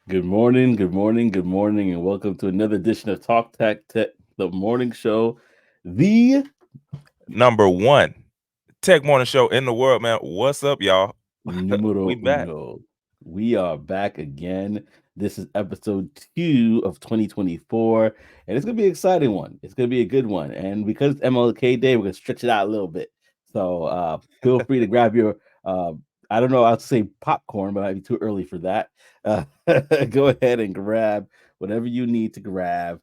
Good morning, good morning, good morning, and welcome to another edition of Talk Tech, the morning show, the Number one tech morning show in the world, man. What's up, y'all? We numero back uno. We are back again. This is episode 2 of 2024, and it's going to be an exciting one. It's going to be a good one. And because it's MLK Day, we're going to stretch it out a little bit. So feel free to grab your, uh, I don't know, I'll say popcorn, but it might be too early for that. Uh, go ahead and grab whatever you need to grab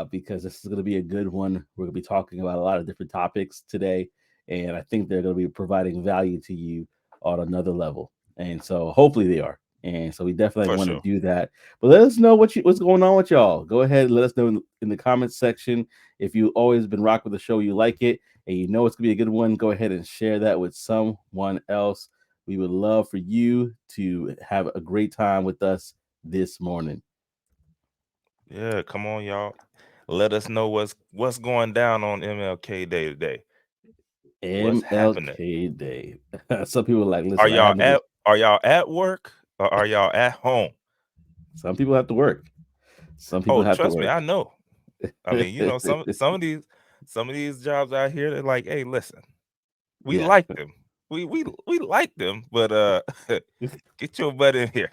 because this is going to be a good one. We're going to be talking about a lot of different topics today, and I think they're going to be providing value to you on another level. And so hopefully they are. And so we definitely for want to sure. do that. But let us know what's going on with y'all. Go ahead and let us know in the comments section. If you always been rocking with the show, you like it, and you know it's gonna be a good one, go ahead and share that with someone else. We would love for you to have a great time with us this morning. Yeah, come on, y'all. Let us know what's going down on MLK Day today. What's happening? MLK Day. Some people are like, Are listen, I y'all have to. at are y'all at work or are y'all at home? Some people have to work. Some people Oh, have to trust me, work. I know. I mean, some of these jobs out here, they're like, hey, listen, we Yeah. like them. We like them, but get your butt in here.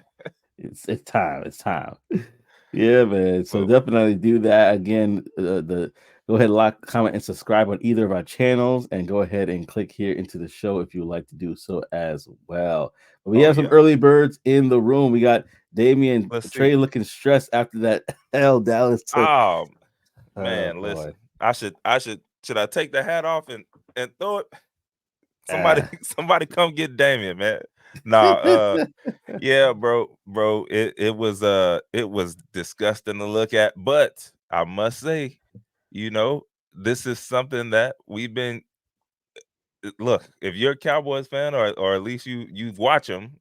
It's time. It's time. Yeah, man. So Well, definitely do that again. The Go ahead, like, comment, and subscribe on either of our channels, and go ahead and click here into the show if you would like to do so as well. But we oh have some yeah. early birds in the room. We got Damian Let's see. Trey looking stressed after that L Dallas took. Oh Oh man, boy. listen. Should I take the hat off and throw it? Somebody Ah. somebody come get Damien, man. Nah, yeah, bro, it was disgusting to look at, but I must say, this is something that we've been look, if you're a Cowboys fan or at least you watch them,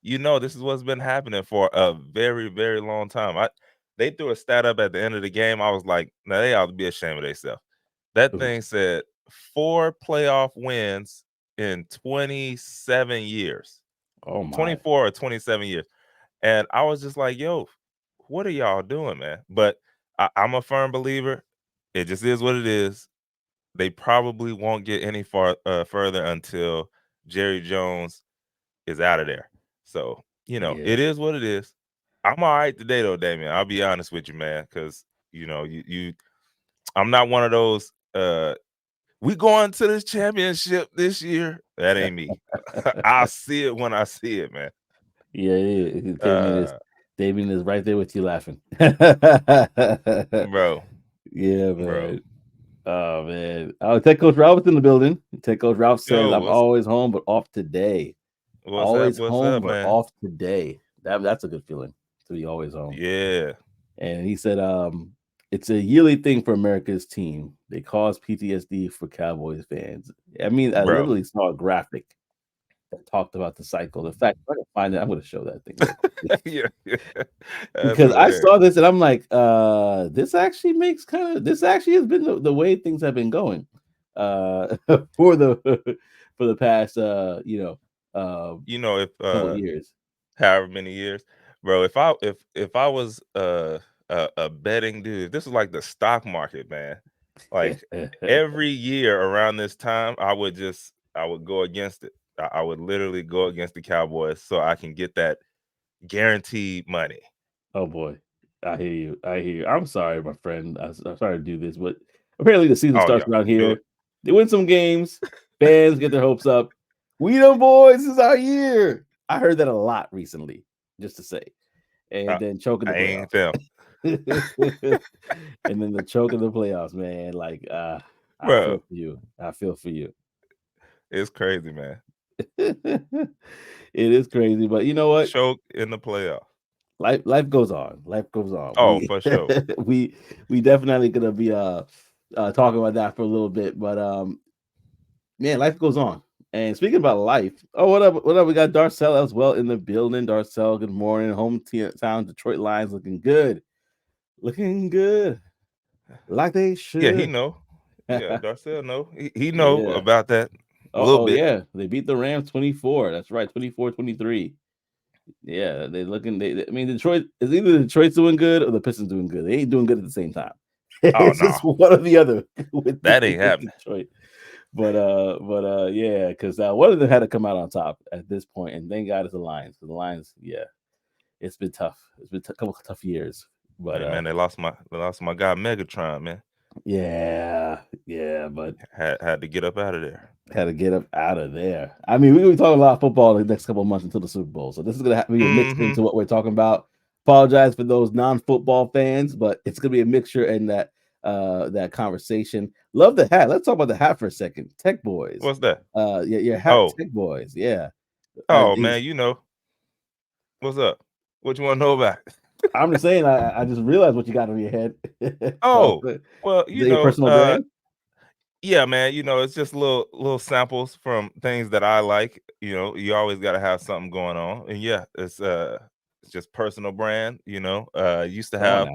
this is what's been happening for a very, very long time. They threw a stat up at the end of the game. I was like, now they ought to be ashamed of themselves. That Ooh, thing said 4 playoff wins in 27 years, oh my. 24 or 27 years. And I was just like, yo, what are y'all doing, man? But I'm a firm believer. It just is what it is. They probably won't get any further until Jerry Jones is out of there. So, Yeah. it is what it is. I'm all right today though, Damien. I'll be honest with you, man, because you I'm not one of those we going to this championship this year. That ain't me. I'll see it when I see it, man. Yeah, Damien is Uh right there with you laughing. bro, Yeah, bro. man. Oh man. Oh, Tech Coach Ralph is in the building. Tech Coach Ralph says, Yo, I'm always home but off today. Always what's home up, but man? off today. That's a good feeling to be always home. Yeah, And he said, it's a yearly thing for America's team. They cause PTSD for Cowboys fans. I mean, I bro. literally saw a graphic that talked about the cycle. In fact, if I can find it, I'm gonna show that thing real quick. Yeah, yeah. That's Because I saw hilarious. this and I'm like, this actually has been the way things have been going for the for the past If couple of years. however many years, bro. If I was a betting dude, if this was like the stock market, man. Like every year around this time, I would go against it. I would literally go against the Cowboys so I can get that guaranteed money. Oh boy. I hear you. I hear you. I'm sorry, my friend. I'm sorry to do this, but apparently the season Oh starts yeah, around do it. here. They win some games, fans get their hopes up. We the boys, this is our year. I heard that a lot recently, just to say. And I, then choke in the I ain't playoffs. them, And then the choke in the playoffs, man. Like, I feel bro. for you. I feel for you. It's crazy, man. It is crazy, but you know what? Choke in the playoff. Life goes on. Life goes on. Oh, We for sure. we we definitely gonna be talking about that for a little bit, but man, life goes on. And speaking about life, oh, what up? What up? We got Darcel as well in the building. Darcel, good morning. Hometown Detroit Lions looking good. Looking good. Like they Yeah, he should. know. Yeah, Darcel know. He know Yeah. about that a Oh, little oh bit. yeah. They beat the Rams 24. That's right. 24-23. Yeah, they looking. I mean, Detroit is either Detroit's doing good or the Pistons doing good. They ain't doing good at the same time. Oh It's no, just one or the other that ain't with happening. Detroit. But yeah, because one of them had to come out on top at this point, and thank God it's the Lions. 'Cause the Lions, yeah, it's been tough. It's been a couple of tough years. But Hey man, they lost my guy Megatron, man. yeah, yeah, but Had to get up out of there. had to get up out of there. I mean, we're gonna be talking a lot of football the next couple of months until the Super Bowl, so this is gonna be a mix Mm-hmm. into what we're talking about. Apologize for those non-football fans, but it's gonna be a mixture in that conversation. Love the hat. Let's talk about the hat for a second. Tech Boys. What's that? Your hat, Oh, Tech Boys. Yeah. oh man, what's up? What you want to know about? I'm just saying. I just realized what you got on your head. So, Oh, well, is that your personal brand? yeah, man, it's just little samples from things that I like. You always got to have something going on, and yeah, it's just personal brand. Used to Come on have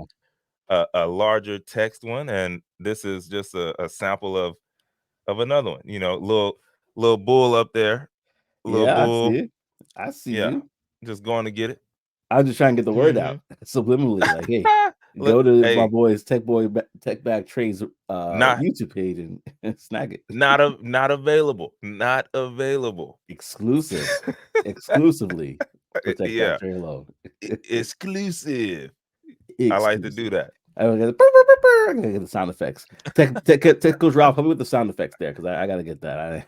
now. a larger text one, and this is just a sample of another one. Little bull up there, little Yeah, I see bull. it. I see Yeah, you. just going to get it. I was just trying to get the word Hmm. out subliminally. Like, hey, Look, go to my hey, boy's Tech Bag Trades not YouTube page and snag it. not available, not available. Exclusive, exclusively for Tech Bag Yeah, Trade Low. exclusive. I like to do Exclusive. that. I gotta get, brr, brr, brr, brr. I gotta get the sound effects. Tech Coach Ralph, help me with the sound effects there because I gotta get that. I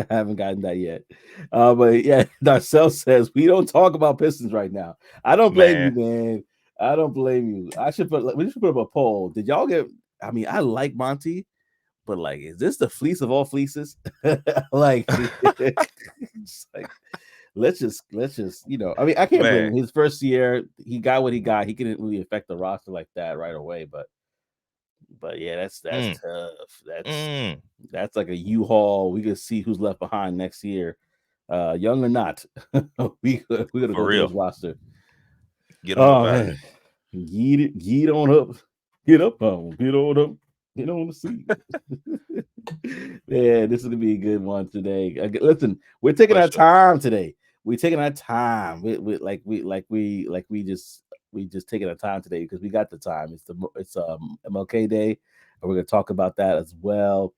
haven't gotten that yet. But yeah, Darcel says we don't talk about Pistons right now. I don't blame you, Man, man. I don't blame you. We should put up a poll. Did y'all get? I mean, I like Monty, but like, is this the fleece of all fleeces? Like, it's like let's just I mean, I can't blame man. him. His first year, he got what he got. He couldn't really affect the roster like that right away, but yeah, that's Mm, tough. mm, That's like a U-Haul. We could see who's left behind next year, young or not. We're gonna for go through real. his roster. Get them up Oh out of man, there. get on up, get up on, get on up, get on the seat. Man, this is gonna be a good one today. Listen, we're taking For our sure. time today. We're taking our time. We just taking our time today because we got the time. It's MLK Day, and we're gonna talk about that as well.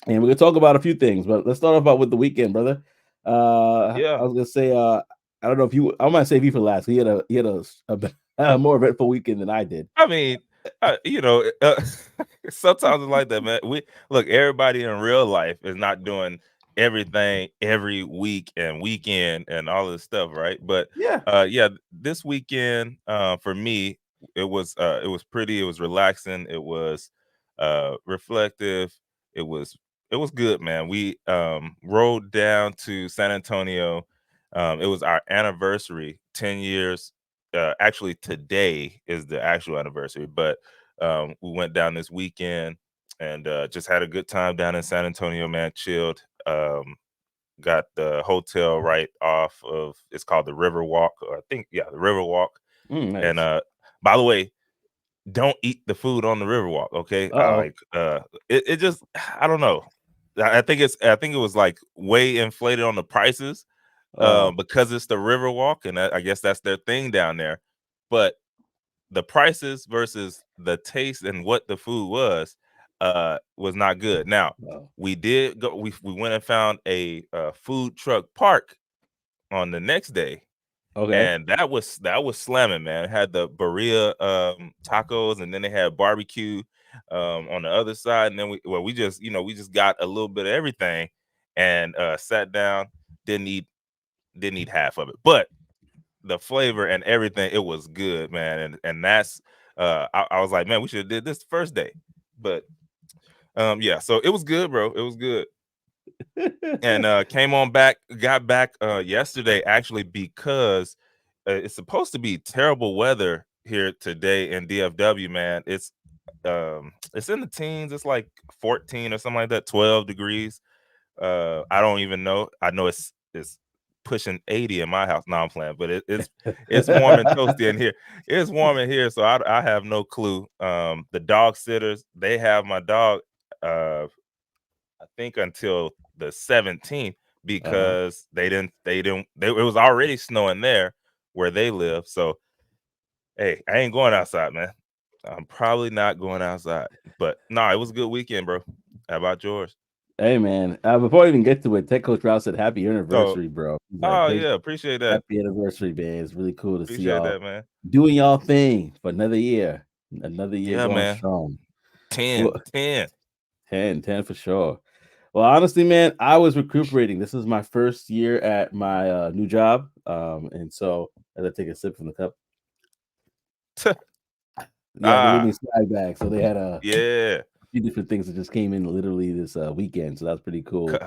And we're gonna talk about a few things, but let's start off about with the weekend, brother. I Yeah. was gonna say, I don't know if you. I might save you for last. He had a more eventful weekend than I did. I mean, sometimes it's like that, man. We look, everybody in real life is not doing everything every week and weekend and all this stuff, right? But Yeah. yeah, this weekend for me, it was pretty, it was relaxing, it was reflective, it was it was good, man. We rode down to San Antonio. It was our anniversary, 10 years. Actually, today is the actual anniversary, but we went down this weekend and just had a good time down in San Antonio, man. Chilled. Got the hotel right off of, it's called the River Walk, or I think, yeah, the River Walk. And Nice. by the way, don't eat the food on the River Walk, okay? Uh-oh. It just, I don't know. I think it was like way inflated on the prices Oh. because it's the River Walk, and I guess that's their thing down there. But the prices versus the taste and what the food was not good. Now, Oh. we did go, we went and found a food truck park on the next day, Okay. and that was slamming, man. It had the birria tacos, and then they had barbecue on the other side, and then we just got a little bit of everything and sat down. Didn't eat half of it, but the flavor and everything, it was good, man. And that's I was like, man, we should have did this the first day. But yeah, so it was good, bro. It was good. And got back yesterday actually, because it's supposed to be terrible weather here today in DFW, man. It's in the teens, it's like 14 or something like that, 12 degrees. I don't even know. I know it's pushing 80 in my house. No, I'm playing, but it's warm and toasty in here. It's warm in here, so I have no clue. The dog sitters, they have my dog I think until the 17th, Uh-huh. because it was already snowing there, where they live. So, hey, I ain't going outside, man. I'm probably not going outside. But no, it was a good weekend, bro. How about yours? Hey man, before I even get to it, Tech Coach Ralph said happy Oh, anniversary, bro. He's like, oh hey, yeah, appreciate that. happy anniversary, man. It's really cool to see Appreciate y'all that, man. doing y'all thing for another year Yeah, going man. strong. 10, Well, 10. 10 for sure. Well, honestly, man, I was recuperating. This is my first year at my new job. And so as I take a sip from the cup, yeah, they gave me a Ah, swag bag. So they had a yeah. few different things that just came in literally this weekend. So that's pretty cool.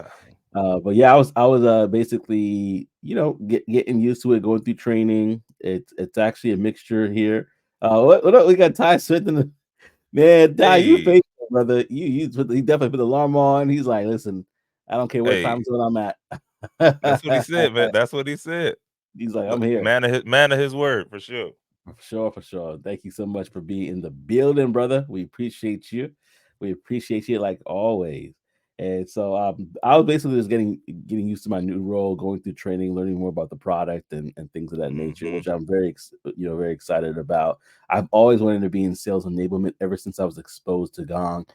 But yeah, I was basically, getting used to it, going through training. It's actually a mixture here. What up? We got Ty Smith in the man. Ty, you Hey, faithful, brother. He definitely put the alarm on. He's like, listen, I don't care what time hey, zone I'm at. that's what he said, man. That's what he said. He's like, I'm Look, here. man of his word for sure. For sure, for sure. Thank you so much for being in the building, brother. We appreciate you. We appreciate you like always. And so I was basically just getting used to my new role, going through training, learning more about the product and things of that nature, Hmm. which I'm very excited about. I've always wanted to be in sales enablement ever since I was exposed to Gong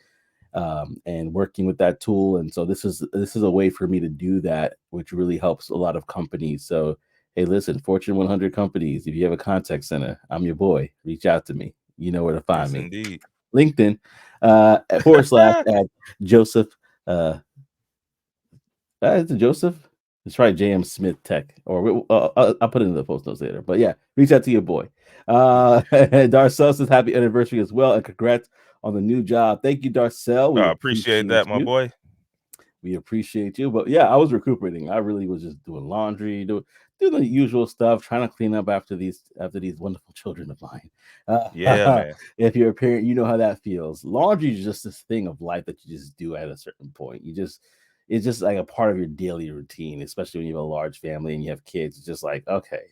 and working with that tool. And so this is a way for me to do that, which really helps a lot of companies. So hey, listen, Fortune 100 companies, if you have a contact center, I'm your boy. Reach out to me. You know where to find Yes, me. indeed. LinkedIn / at Joseph. Uh, is it Joseph? Let's try JM Smith Tech, or I'll put it in the post notes later. But yeah, reach out to your boy. Darcel says happy anniversary as well, and congrats on the new job. Thank you, Darcel. We I appreciate appreciate that, my you. boy. We appreciate you. But yeah, I was recuperating. I really was just doing laundry, doing the usual stuff, trying to clean up after these wonderful children of mine. Yeah, man. If you're a parent, you know how that feels. Laundry is just this thing of life that you just do at a certain point. It's just like a part of your daily routine, especially when you have a large family and you have kids. It's just like, okay,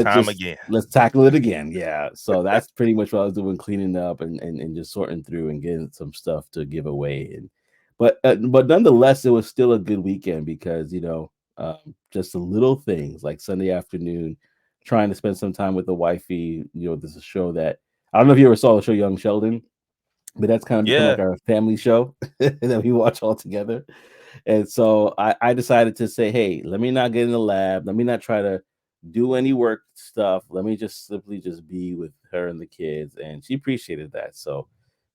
Time again. let's tackle it again. Yeah. So that's pretty much what I was doing, cleaning up and just sorting through and getting some stuff to give away. But nonetheless, it was still a good weekend because just the little things like Sunday afternoon, trying to spend some time with the wifey. There's a show that I don't know if you ever saw the show Young Sheldon, but that's kind of become like Yeah. our family show that we watch all together. And so I decided to say, hey, let me not get in the lab. Let me not try to do any work stuff. Let me just simply just be with her and the kids. And she appreciated that. So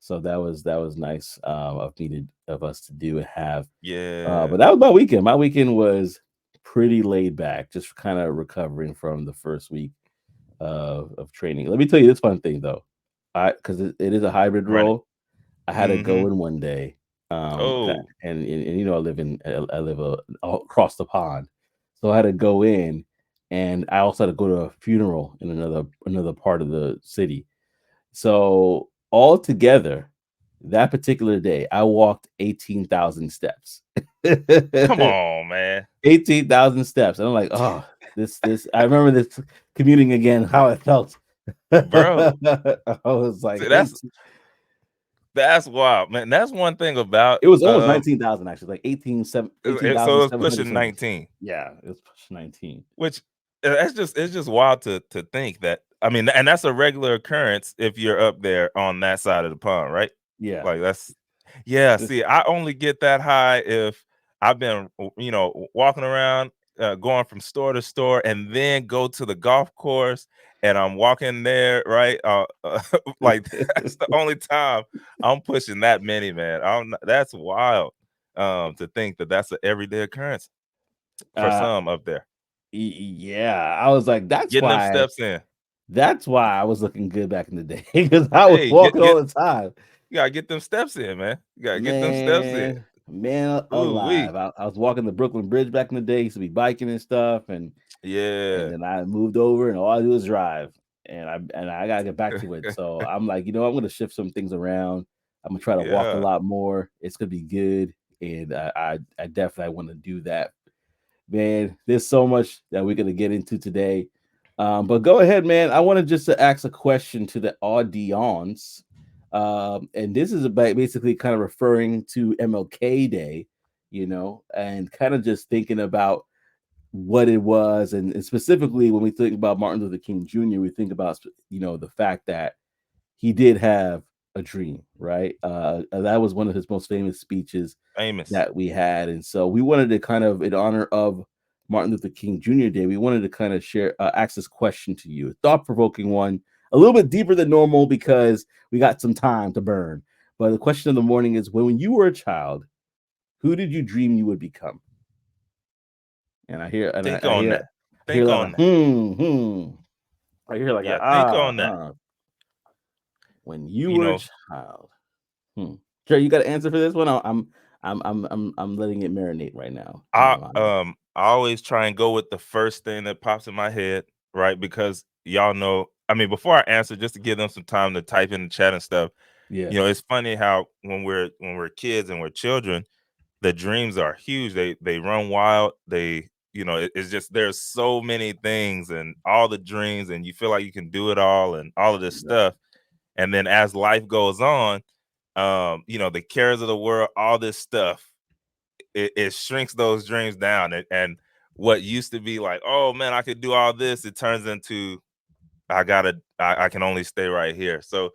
that was nice of us to do and have. But Yeah. that was my weekend. My weekend was pretty laid back, just kind of recovering from the first week of training. Let me tell you this fun thing though. Because it is a hybrid Run it. role. I had to Hmm. go in one day, Oh, and I live across the pond, so I had to go in, and I also had to go to a funeral in another part of the city. So altogether, that particular day, I walked 18,000 steps. come on, man. 18,000 steps, and I'm like, oh, this. I remember this commuting again, how it felt. Bro. I was like, See, 18. that's wild, man. That's one thing about It was almost 19,000 actually, like 18 so thousand it's seven hundred pushing something. 19. Yeah, it was pushing 19. Which it's just wild to think that, I mean, and that's a regular occurrence if you're up there on that side of the pond, right? Yeah. Like that's yeah. This See, I only get that high if I've been walking around, going from store to store, and then go to the golf course, and I'm walking there, right? Like that's the only time I'm pushing that many, man. That's wild. To think that that's an everyday occurrence for uh some up there. yeah, I was like, Getting them steps in. that's why I was looking good back in the day because I was Hey, walking all the time. you gotta get them steps in, man. You gotta get them steps in. Man Ooh wee. alive. I was walking the Brooklyn Bridge back in the day, used to be biking and stuff, and Yeah. then I moved over and all I do is drive. And I gotta get back to it. So I'm like, I'm gonna shift some things around. I'm gonna try to walk a Yeah. lot more. It's gonna be good. And I definitely want to do that. Man, there's so much that we're gonna get into today. But go ahead, man. I want to just to ask a question to the audience. And this is about basically kind of referring to MLK Day, and kind of just thinking about what it was, and specifically when we think about Martin Luther King Jr., we think about the fact that he did have a dream, right? That was one of his most famous speeches Famous. that we had, and so we wanted to kind of, in honor of Martin Luther King Jr. Day, we wanted to kind of ask this question to you, a thought-provoking one, a little bit deeper than normal because we got some time to burn. But the question of the morning is: when you were a child, who did you dream you would become? And I hear, and Think I on hear, that. I hear a Think lot of on that. I hear like a Yeah, think on that. ah. When you You were a know, child. Sure, you got an answer for this one? I'm letting it marinate right now in my mind. I always try and go with the first thing that pops in my head, right? Because y'all know, I mean, before I answer, just to give them some time to type in the chat and stuff, Yeah, it's funny how when we're kids and we're children, the dreams are huge. They run wild. It's just there's so many things and all the dreams, and you feel like you can do it all and all of this exactly. stuff. And then as life goes on, the cares of the world, all this stuff, it shrinks those dreams down. And what used to be like, oh man, I could do all this, it turns into I can only stay right here. So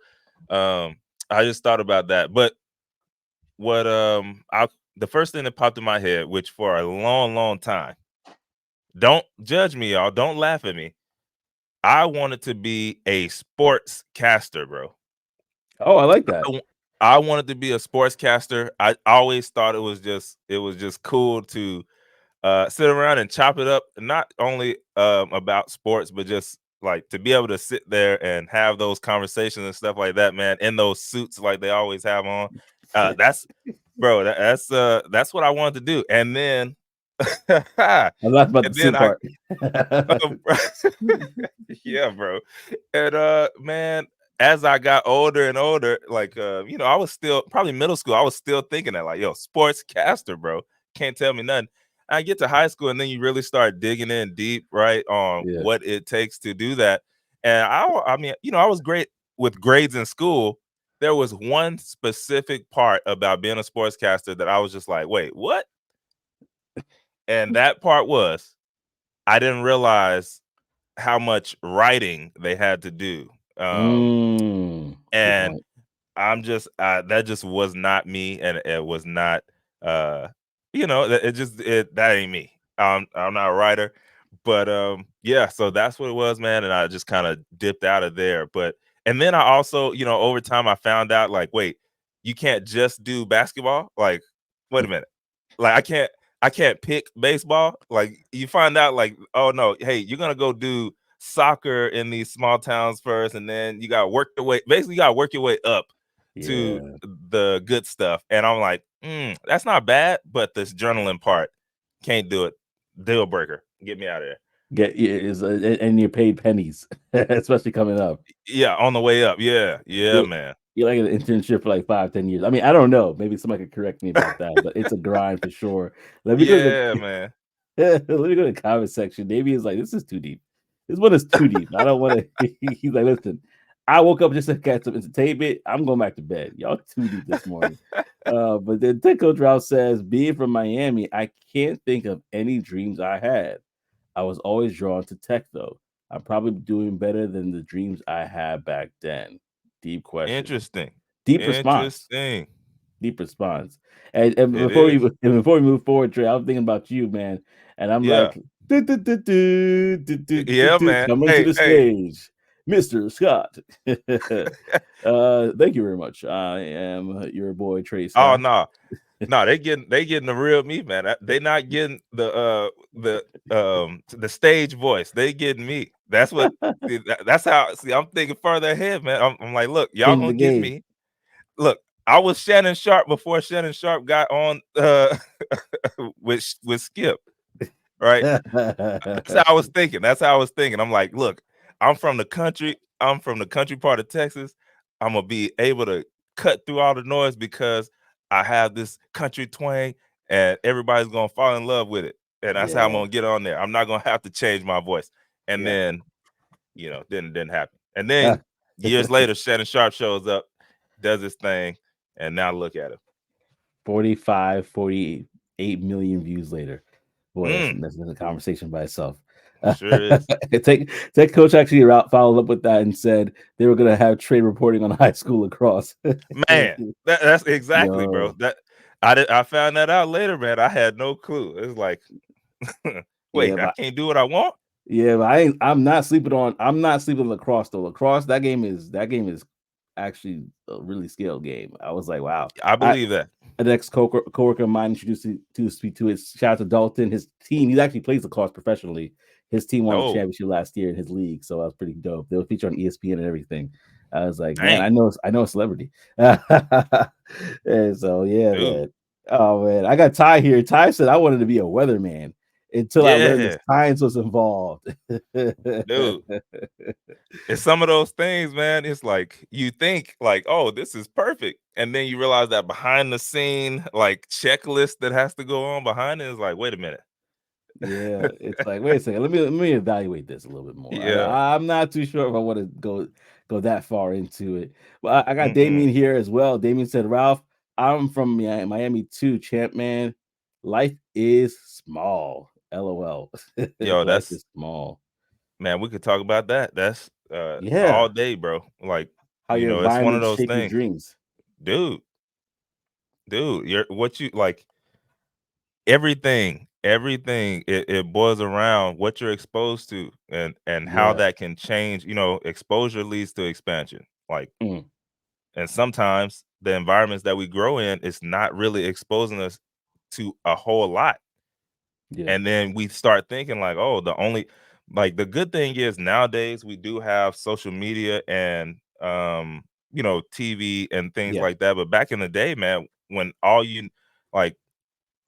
I just thought about that. But what I the first thing that popped in my head, which for a long, long time, don't judge me, y'all. Don't laugh at me. I wanted to be a sports caster, bro. Oh, I like I that. w- I wanted to be a sportscaster. I always thought it was just cool to sit around and chop it up, not only about sports, but just like to be able to sit there and have those conversations and stuff like that, man, in those suits like they always have on. That's bro, that's what I wanted to do. And then and I laughed about the then suit I part. um, yeah, bro. And man, as I got older and older, like I was still probably middle school, I was still thinking that like, yo, sportscaster, bro. Can't tell me nothing. I get to high school and then you really start digging in deep, right, on Yeah. what it takes to do that. And I mean, I was great with grades in school. There was one specific part about being a sportscaster that I was just like, wait, what? And that part was I didn't realize how much writing they had to do. Good And point. I'm just that just was not me, and it was not uh that ain't me. I'm not a writer, but yeah, so that's what it was, man, and I just kind of dipped out of there. But and then I also, over time I found out like, wait, you can't just do basketball. Like, wait a minute. Like I can't pick baseball. Like you find out like, oh no, hey, you're gonna go do soccer in these small towns first, and then you gotta work your way. Basically, you gotta work your way up to Yeah. the good stuff. And I'm like, that's not bad, but this journaling part, can't do it. Deal breaker. Get me out of there. Get is and you're paid pennies, especially coming up. Yeah, on the way up. Yeah, yeah, You're, man. you're like an internship for like 5, 10 years. I mean, I don't know. Maybe somebody could correct me about that, but it's a grind for sure. Let me go to Yeah, the man. let me go to the comment section. Davey is like, this is too deep. This one is too deep. I don't want to. He's like, listen, I woke up just to catch some entertainment. I'm going back to bed. Y'all too deep this morning. But then Tech Coach Ralph says, being from Miami, I can't think of any dreams I had. I was always drawn to tech, though. I'm probably doing better than the dreams I had back then. Deep question. Interesting. Deep response. Interesting. Deep response. And It before we is. before we move forward, Trey, I'm thinking about you, man. And I'm Yeah. like, "Du- du- du- du, du- du- du- Yeah, du, man. coming to Hey, the hey. stage, Mr. Scott. Thank you very much. I am your boy Trey Oh Scott. no. No, they getting the real me, man. They not getting the stage voice. They getting me. That's what that's how see I'm thinking further ahead, man. I'm like, look, y'all Changing gonna the get game. me. Look, I was Shannon Sharp before Shannon Sharp got on with Skip, right? That's how I was thinking. That's how I was thinking. I'm like, look, I'm from the country. I'm from the country part of Texas. I'm gonna be able to cut through all the noise because I have this country twang, and everybody's gonna fall in love with it. And that's how I'm Yeah, gonna get on there. I'm not gonna have to change my voice. And yeah. then, didn't happen. And then years later, Shannon Sharp shows up, does his thing, and now look at him. 45, 48 million views later. Boy, Mm, that's a conversation by itself. sure is. Tech coach actually followed up with that and said they were going to have trade reporting on high school lacrosse. Man, that's exactly, bro. Yo, That I found that out later, man. I had no clue. It's like, yeah, wait, I but can't do what I want? yeah, but I'm not sleeping on lacrosse though. Lacrosse, that game is actually a really skilled game. I was like, wow. I I believe that. An ex coworker of mine introduced me to speak to it. Shout out to Dalton. His team, he actually plays lacrosse professionally. His team won the Oh, championship last year in his league, so that was pretty dope. They were featured on ESPN and everything. I was like, man, dang, I know a celebrity. And so yeah, dude. man. Oh man, I got Ty here. Ty said I wanted to be a weatherman until I learned the Yeah, science was involved. dude. It's some of those things, man. It's like you think like, oh, this is perfect. And then you realize that behind the scene, like checklist that has to go on behind it is like, wait a minute. Yeah, it's like, wait a second, let me evaluate this a little bit more. Yeah. I'm not too sure if I want to go that far into it. But I got Mm-mm. Damien here as well. Damien said, Ralph, I'm from Miami too, champ man. Life is small. LOL. Yo, Life that's is small. man, we could talk about that. That's all Yeah. day, bro. Like, How your it's one of environment those shape your things. dreams. Dude, you're what you like everything it boils around what you're exposed to and how Yeah. that can change. Exposure leads to expansion. Like, Mm, and sometimes the environments that we grow in is not really exposing us to a whole lot. yeah. And then we start thinking like, oh, the good thing is nowadays we do have social media and TV and things Yeah. like that. But back in the day, man, when like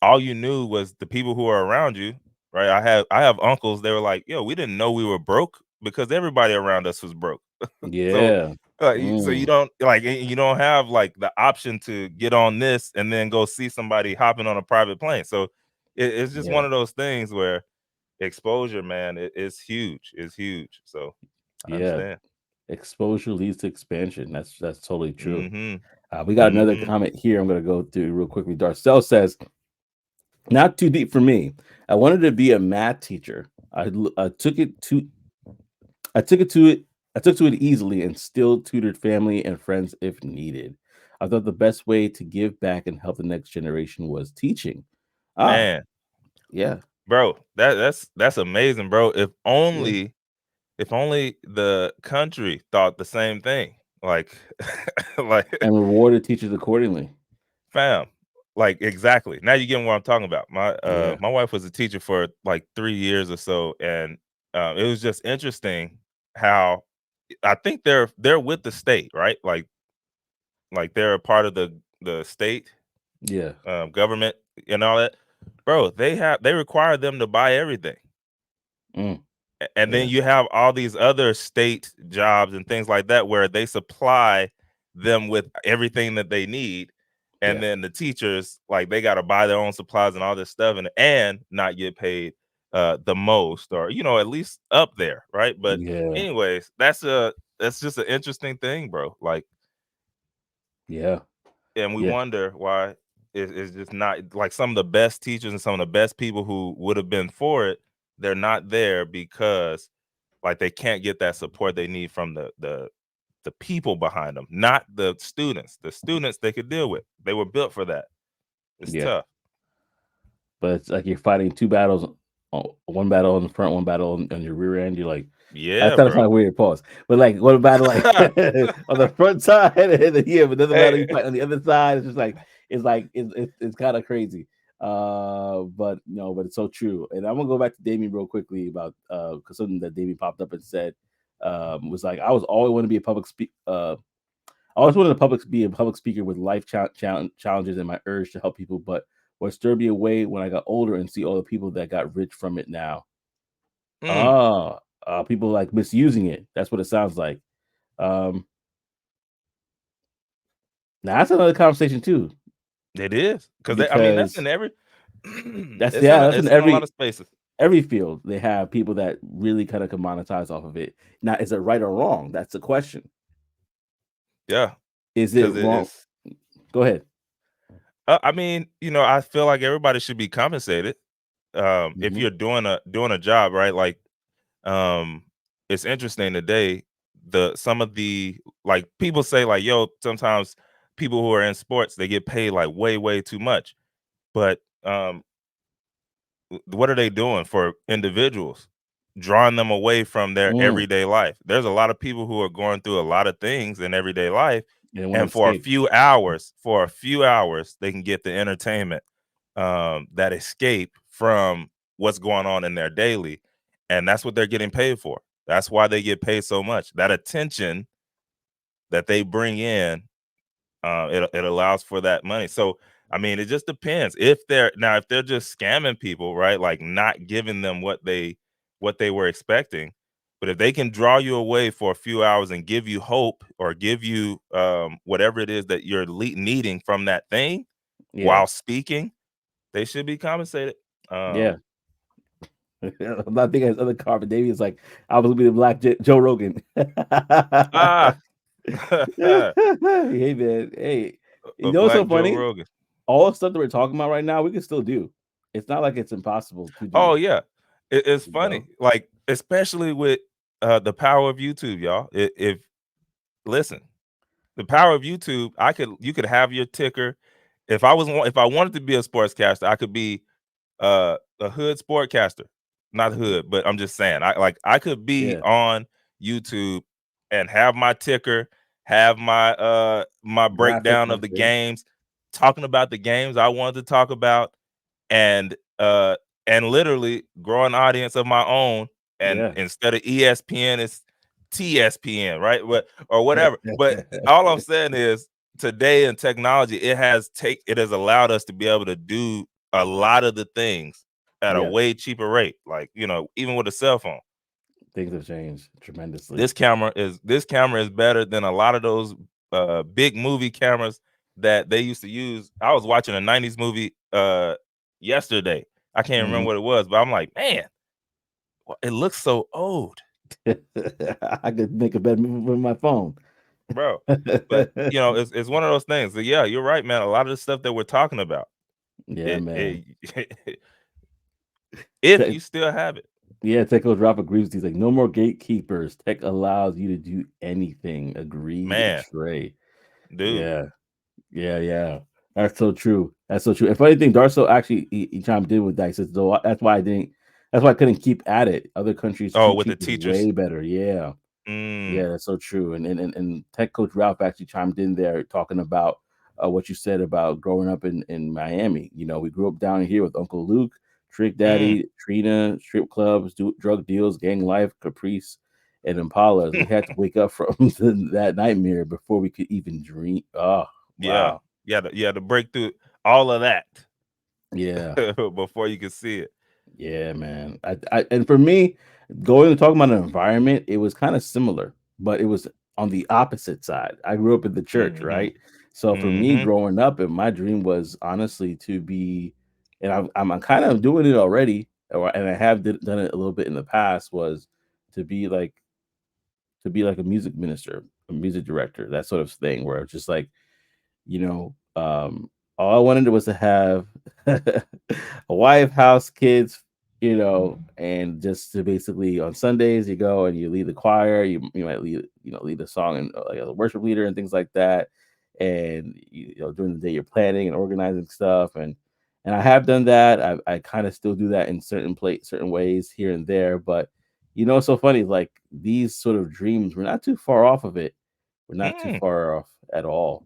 all you knew was the people who are around you, right? I have uncles, they were like, yo, we didn't know we were broke because everybody around us was broke. So Yeah. so you Mm, don't you don't have like the option to get on this and then go see somebody hopping on a private plane. So it's just yeah. one of those things where exposure, man, it's huge. It's huge. So I Yeah. understand. Exposure leads to expansion. That's totally true. Mm-hmm. We got another Mm-hmm. comment here. I'm going to go through real quickly. Darcel says, "Not too deep for me. I wanted to be a math teacher. I took it to I took it to it. I took to it easily and still tutored family and friends if needed. I thought the best way to give back and help the next generation was teaching. Ah, Man, yeah, bro, that's amazing, bro. yeah. If only the country thought the same thing. Like like And rewarded teachers accordingly. fam. Like exactly. Now you get what I'm talking about. Yeah, My wife was a teacher for like 3 years or so, and it was just interesting how I think they're with the state, right? Like they're a part of the state yeah, government and all that. Bro, they require them to buy everything. mm, And then yeah, you have all these other state jobs and things like that where they supply them with everything that they need, and yeah, then the teachers, like, they got to buy their own supplies and all this stuff, and not get paid the most, or at least up there, right? But yeah, anyways, that's just an interesting thing, bro. Like, yeah, and we yeah, wonder why it's just not like some of the best teachers and some of the best people who would have been for it, they're not there because like they can't get that support they need from the people behind them, not the students. The students they could deal with. They were built for that. It's yeah. tough. But it's like you're fighting two battles, one battle on the front, one battle on your rear end. You're like, that Yeah, sounds kind bro. of weird. Pause. But like, what battle like on the front side, and then yeah, but another battle Hey, you fight on the other side. It's just like it's kind of crazy. But no, but it's so true. And I'm gonna go back to Damien real quickly about because something that Damien popped up and said was like I was always want to be a I always wanted to be a public speaker with life challenges and my urge to help people, but what stirred me away when I got older and see all the people that got rich from it now. mm, Ah, people like misusing it. That's what it sounds like. Um, Now that's another conversation too, it is because I mean that's because in every that's in it's in a lot of spaces. every field. They have people that really kind of can monetize off of it. Now, is it right or wrong? That's the question. Yeah, Is it because wrong? it's. Go ahead. I mean, I feel like everybody should be compensated. if Mhm. you're doing a job, right? Like, um, it's interesting today. Some of the, like, people say like, yo, sometimes people who are in sports, they get paid like way too much. But what are they doing for individuals? Drawing them away from their Mm. everyday life. There's a lot of people who are going through a lot of things in everyday life, They don't wanna and for a escape. few hours, they can get the entertainment, that escape from what's going on in their daily, and that's what they're getting paid for. That's why they get paid so much. That attention that they bring in, it allows for that money. So I mean, it just depends. If they're just scamming people, right? Like not giving them what they were expecting. But if they can draw you away for a few hours and give you hope, or give you whatever it is that you're needing from that thing Yeah. while speaking, they should be compensated. Yeah. Um, I'm not thinking his other car, but Davey is like, I was gonna be the Black Joe Rogan. ah, Hey man, hey, you a know what's so Black Joe funny? Rogan. All the stuff that we're talking about right now, we can still do. It's not like it's impossible to do. Oh yeah, it's You funny, know? like especially with the power of YouTube, y'all. If listen, the power of YouTube, you could have your ticker. If I wanted to be a sportscaster, I could be a hood sportcaster. Not hood, but I'm just saying, I could be Yeah, on YouTube and have my ticker, have my graphic breakdown and of the everything. games, talking about the games I wanted to talk about, and literally grow an audience of my own. And Yeah. instead of ESPN, it's TSPN, right? Or whatever. But all I'm saying is, today in technology, it has allowed us to be able to do a lot of the things at a Yeah, way cheaper rate. Like, even with a cell phone. things have changed tremendously. This camera is better than a lot of those big movie cameras that they used to use. I was watching a 90s movie yesterday. I can't remember Mhm. what it was, but I'm like, man, it looks so old, I could make a better move with my phone. bro. But it's one of those things. So, yeah, you're right, man. A lot of the stuff that we're talking about, Yeah, man. it if Tech, you still have it, yeah, Techno Drop agrees with you. He's like, no more gatekeepers. Tech allows you to do anything. Agreed, man, Trey. dude. Yeah, yeah. That's so true. That's so true. And funny thing, Darso actually he chimed in with that. He says, though that's why I didn't. That's why I couldn't keep at it. Other countries Oh, treat with the teachers teachers. way better. Yeah. Mm, Yeah, that's so true. And Tech Coach Ralph actually chimed in there talking about what you said about growing up in Miami. You know, we grew up down here with Uncle Luke, Trick mm. Daddy, Trina, strip clubs, drug deals, gang life, Caprice, and Impalas. We had to wake up from that nightmare before we could even dream. Oh, Yeah, wow. you had to break through all of that Yeah. before you could see it. Yeah, man. And for me, going and talking about an environment, it was kind of similar, but it was on the opposite side. I grew up in the church, Mhm, right? So for me, mhm. growing up, and my dream was honestly to be, and I'm kind of doing it already, and I have done it a little bit in the past, was to be like a music minister, a music director, that sort of thing, where it's just like you know, all I wanted was to have a wife, house, kids, and just to basically on Sundays you go and you lead the choir, you might lead a song and like a worship leader and things like that, and during the day you're planning and organizing stuff and I have done that. I kind of still do that in certain ways here and there, but it's so funny. Like these sort of dreams, we're not too far off of it. We're not too Mm. far off at all.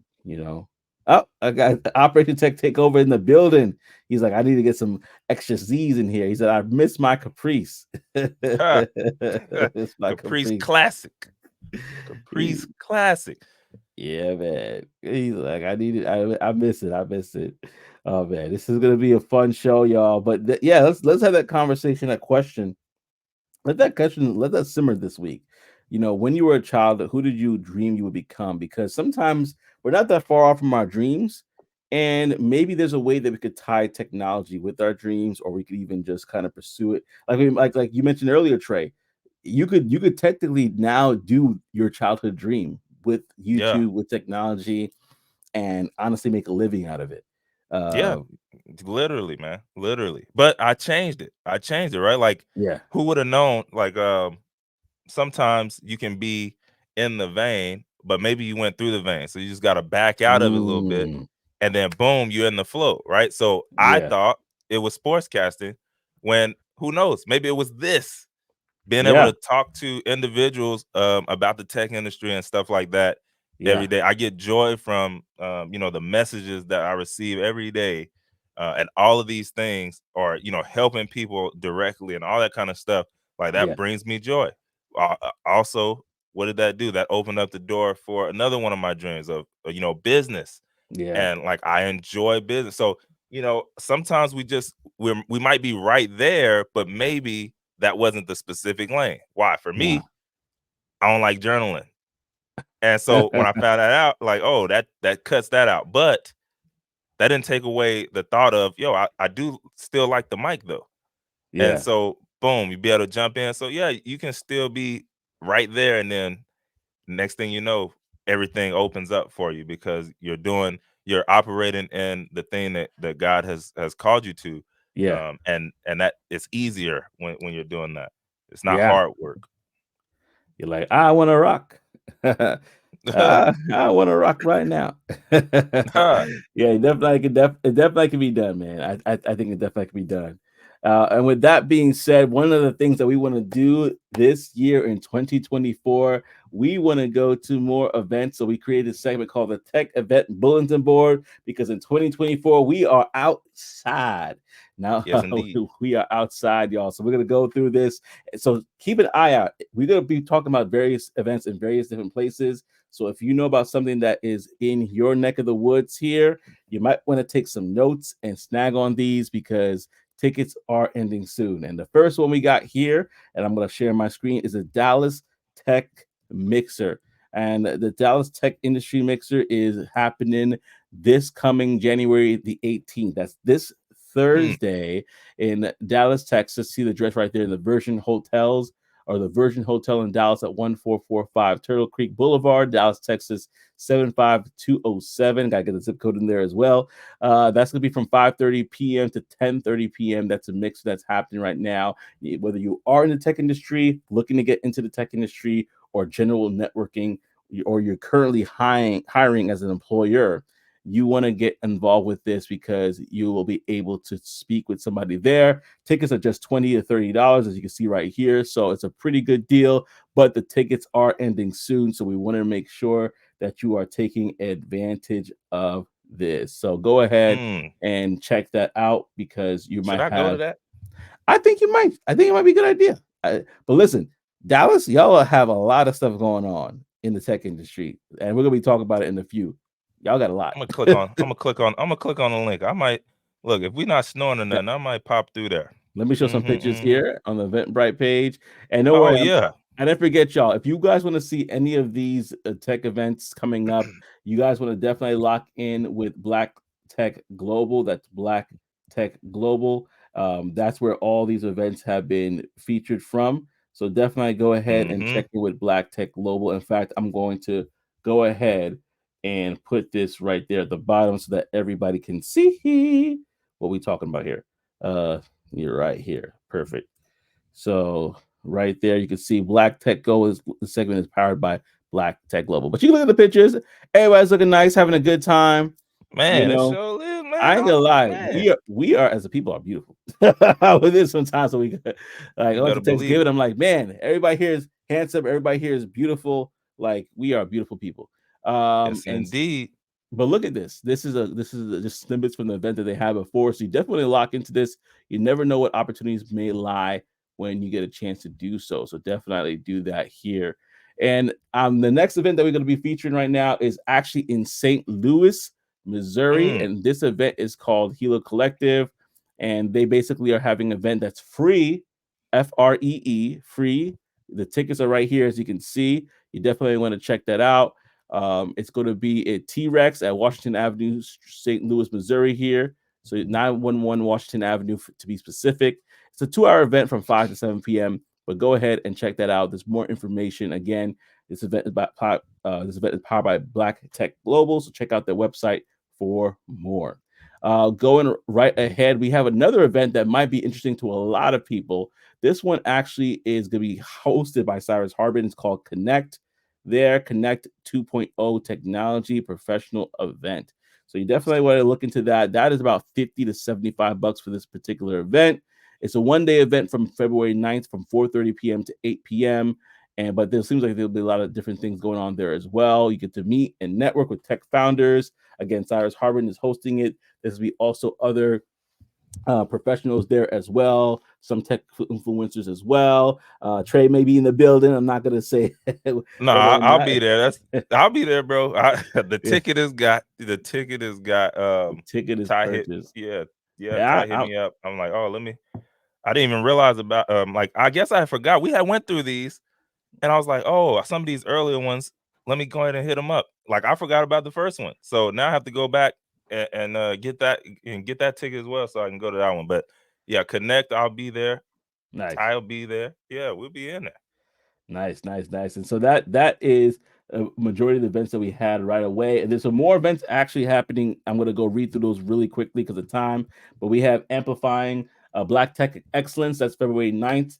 Oh, I got Operation Tech take over in the building. He's like, I need to get some extra Z's in here. He said, I miss my Caprice. Ha. It's my Caprice Caprice. Classic. Caprice He, Classic. yeah, man. He's like, I need it. I miss it. I miss it. Oh man, this is gonna be a fun show, y'all. But yeah, let's have that conversation, that question. Let that simmer this week. When you were a child, who did you dream you would become? Because sometimes we're not that far off from our dreams. And maybe there's a way that we could tie technology with our dreams, or we could even just kind of pursue it. Like you mentioned earlier, Trey, you could technically now do your childhood dream with Yeah. YouTube, with technology, and honestly make a living out of it. Yeah. Uh, Literally, man, literally. But I changed it. I changed it, right? Like, Yeah. who would have known? Like, sometimes you can be in the vein, but maybe you went through the vein, so you just got to back out of it a little bit, Mm, and then boom, you're in the flow, right? So I yeah. thought it was sportscasting, when who knows? Maybe it was this, being able Yeah. to talk to individuals about the tech industry and stuff like that every Yeah. day. I get joy from the messages that I receive every day, and all of these things are helping people directly and all that kind of stuff. Like that Yeah. brings me joy. Also, what did that do? That opened up the door for another one of my dreams of business, Yeah. and like I enjoy business. So sometimes we might be right there, but maybe that wasn't the specific lane. Why? For Nah. me, I don't like journaling. And so when I found that out, like, oh, that cuts that out. But that didn't take away the thought of, yo, I do still like the mic though. And Yeah. so boom, you be able to jump in. So yeah, you can still be right there, and then next thing you know, everything opens up for you because you're operating in the thing that God has called you to. Yeah. And that it's easier when you're doing that. It's not Yeah. hard work. You're like, I want to rock. I want to rock right now. Yeah, it definitely can be done, man. I think it definitely can be done. And with that being said, one of the things that we want to do this year in 2024, we want to go to more events. So we created a segment called the Tech Event Bulletin Board because in 2024 we are outside. Now Yes, indeed. we are outside, y'all. So we're gonna go through this. So keep an eye out. We're gonna be talking about various events in various different places. So if you know about something that is in your neck of the woods here, you might want to take some notes and snag on these because tickets are ending soon. And the first one we got here, and I'm going to share my screen, is a Dallas Tech Mixer. And the Dallas Tech Industry Mixer is happening this coming January the 18th. That's this Hmm. Thursday in Dallas, Texas. See the address right there in the Virgin Hotels or the Virgin Hotel in Dallas at 1445 Turtle Creek Boulevard, Dallas, Texas 75207. Got to get the zip code in there as well. That's going to be from 5:30 p.m. to 10:30 p.m. That's a mix that's happening right now. Whether you are in the tech industry, looking to get into the tech industry, or general networking, or you're currently hiring as an employer, you want to get involved with this because you will be able to speak with somebody there. Tickets are just $20 to $30, as you can see right here. So it's a pretty good deal, but the tickets are ending soon. So we want to make sure that you are taking advantage of this. So go ahead Mm. and check that out because you Should might I go to have, that? I think you might, I think it might be a good idea. But listen, Dallas, y'all have a lot of stuff going on in the tech industry, and we're going to be talking about it in a few. Y'all got a lot. I'm gonna click on the link. I might look if we not snoring or nothing, I might pop through there. Let me show some pictures Hmm. here on the Eventbrite page. And don't Oh worry, yeah. I didn't forget y'all. If you guys want to see any of these tech events coming up, you guys want to definitely lock in with Black Tech Global. That's Black Tech Global. That's where all these events have been featured from. So definitely go ahead and Hmm. check in with Black Tech Global. In fact, I'm going to go ahead and put this right there at the bottom so that everybody can see what we're talking about here. You're right here. Perfect. So right there, you can see Black Tech Go is the segment is powered by Black Tech Global. But you can look at the pictures. Everybody's looking nice, having a good time. You Man, it know, sure is, man. I ain't gonna lie. Man, We are as a people are beautiful. With this sometimes so we like you I went better to believe Thanksgiving. it. I'm like, man, everybody here is handsome. Everybody here is beautiful. Like we are beautiful people. Yes, And indeed. but look at this. This is just snippets from the event that they had before. So you definitely lock into this. You never know what opportunities may lie when you get a chance to do so. So definitely do that here. And the next event that we're going to be featuring right now is actually in St. Louis, Missouri, Mm. and this event is called Hilo Collective, and they basically are having an event that's free, free. The tickets are right here, as you can see. You definitely want to check that out. It's going to be at T Rex at Washington Avenue, St. Louis, Missouri, here. So 911 Washington Avenue, to be specific. It's a 2-hour event from 5 to 7 p.m. But go ahead and check that out. There's more information. Again, this event is powered by Black Tech Global. So check out their website for more. Going right ahead, we have another event that might be interesting to a lot of people. This one actually is going to be hosted by Cyrus Harbin. It's called Connect. Their Connect 2.0 Technology Professional Event. So you definitely want to look into that. That is about 50 to 75 bucks for this particular event. It's a one-day event from February 9th from 4:30 p.m. to 8 p.m. And but there seems like there'll be a lot of different things going on there as well. You get to meet and network with tech founders. Again, Cyrus Harbin is hosting it. There's be also other professionals there as well, some tech influencers as well. Trey may be in the building. I'm not gonna say No, whether or I'll not. be there. I'll be there, bro. The Yeah, ticket is got. The ticket is got. the ticket is Ty hit. purchased. Yeah, yeah. Yeah, Ty hit me up. I'm like, oh, let me. I didn't even realize about. Like, I guess I forgot we had went through these, and I was like, oh, some of these earlier ones. Let me go ahead and hit them up. Like, I forgot about the first one, so now I have to go back and get that ticket as well, so I can go to that one. But yeah, connect. I'll be there. nice. Ty will be there. Yeah, we'll be in there Nice, nice, nice. And so that is a majority of the events that we had right away. And there's some more events actually happening. I'm going to go read through those really quickly because of time. But we have Amplifying Black Tech Excellence. That's February 9th,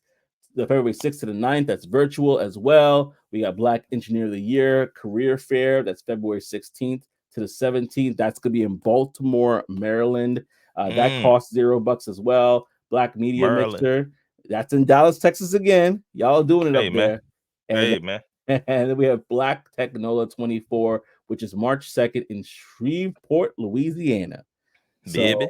the February 6th to the 9th. That's virtual as well. We got Black Engineer of the Year Career Fair. That's February 16th to the 17th. That's going to be in Baltimore, Maryland. That costs $0 as well. Black Media Maryland. Mixer. That's in Dallas, Texas again. Y'all doing it Hey up man. there. And Hey man. and then we have Black Technola 24, which is March 2nd in Shreveport, Louisiana. So Baby.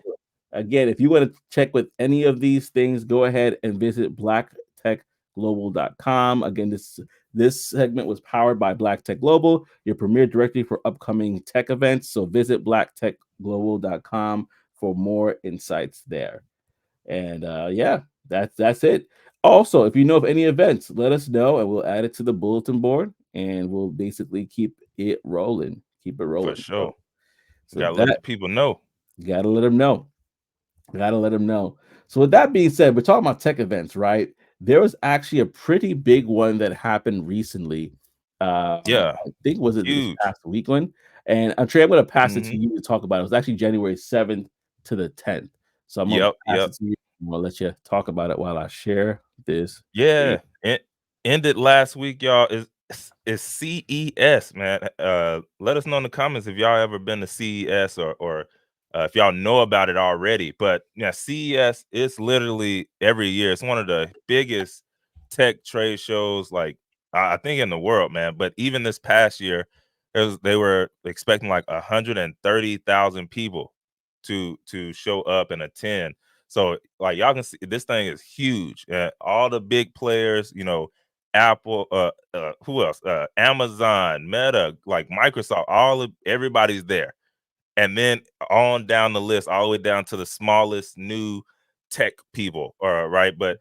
again, if you want to check with any of these things, go ahead and visit blacktechglobal.com. Again, this segment was powered by Black Tech Global, your premier directory for upcoming tech events. So visit blacktechglobal.com for more insights there. And yeah, that's it. Also, if you know of any events, let us know and we'll add it to the bulletin board and we'll basically keep it rolling. Keep it For rolling. sure. So Gotta let that the people know. you gotta let them know. Gotta let them know. So with that being said, we're talking about tech events, right? There was actually a pretty big one that happened recently. Yeah. I think was it this Huge. past weekend? And Trey, I'm gonna pass it to Hmm. you to talk about it. It was actually January 7th to the 10th. So I'm gonna Yep. pass Yep. it to you. I'm gonna let you talk about it while I share this screen. Yeah. It ended last week, y'all. Is CES, man. Let us know in the comments if y'all ever been to CES or if y'all know about it already. But yeah, CES is literally every year. It's one of the biggest tech trade shows, like I think in the world, man. But even this past year, they were expecting like 130,000 people to show up and attend. So like y'all can see, this thing is huge. All the big players, Apple, who else? Amazon, Meta, like Microsoft, everybody's there. And then on down the list, all the way down to the smallest new tech people, right? But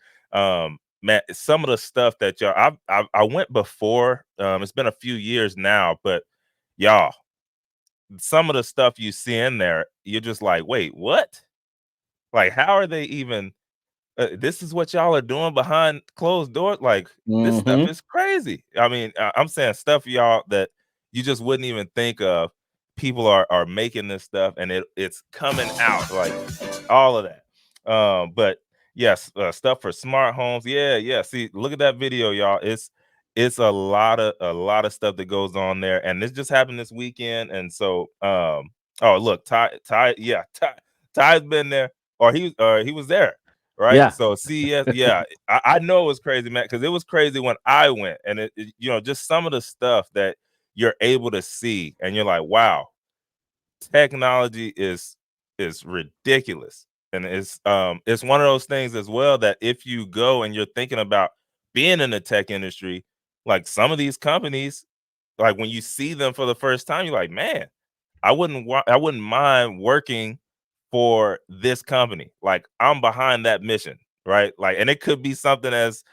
man, some of the stuff that y'all, I went before. It's been a few years now, but y'all, some of the stuff you see in there, you're just like, wait, what? Like, how are they even? This is what y'all are doing behind closed doors. Like this stuff Mm-hmm. is crazy. I mean, I'm saying stuff, y'all, that you just wouldn't even think of. People are making this stuff, and it's coming out like all of that. But yes, stuff for smart homes. Yeah, yeah. See, look at that video, y'all. It's a lot of stuff that goes on there, and this just happened this weekend. And so, oh look, yeah, Ty's been there, or he was there, right? Yeah. So CES, yeah, I know it was crazy, man, because it was crazy when I went, and just some of the stuff that you're able to see, and you're like, wow, technology is ridiculous. And it's one of those things as well that if you go and you're thinking about being in the tech industry, like some of these companies, like when you see them for the first time, you're like, man, I wouldn't mind working for this company. Like I'm behind that mission, right? Like, and it could be something as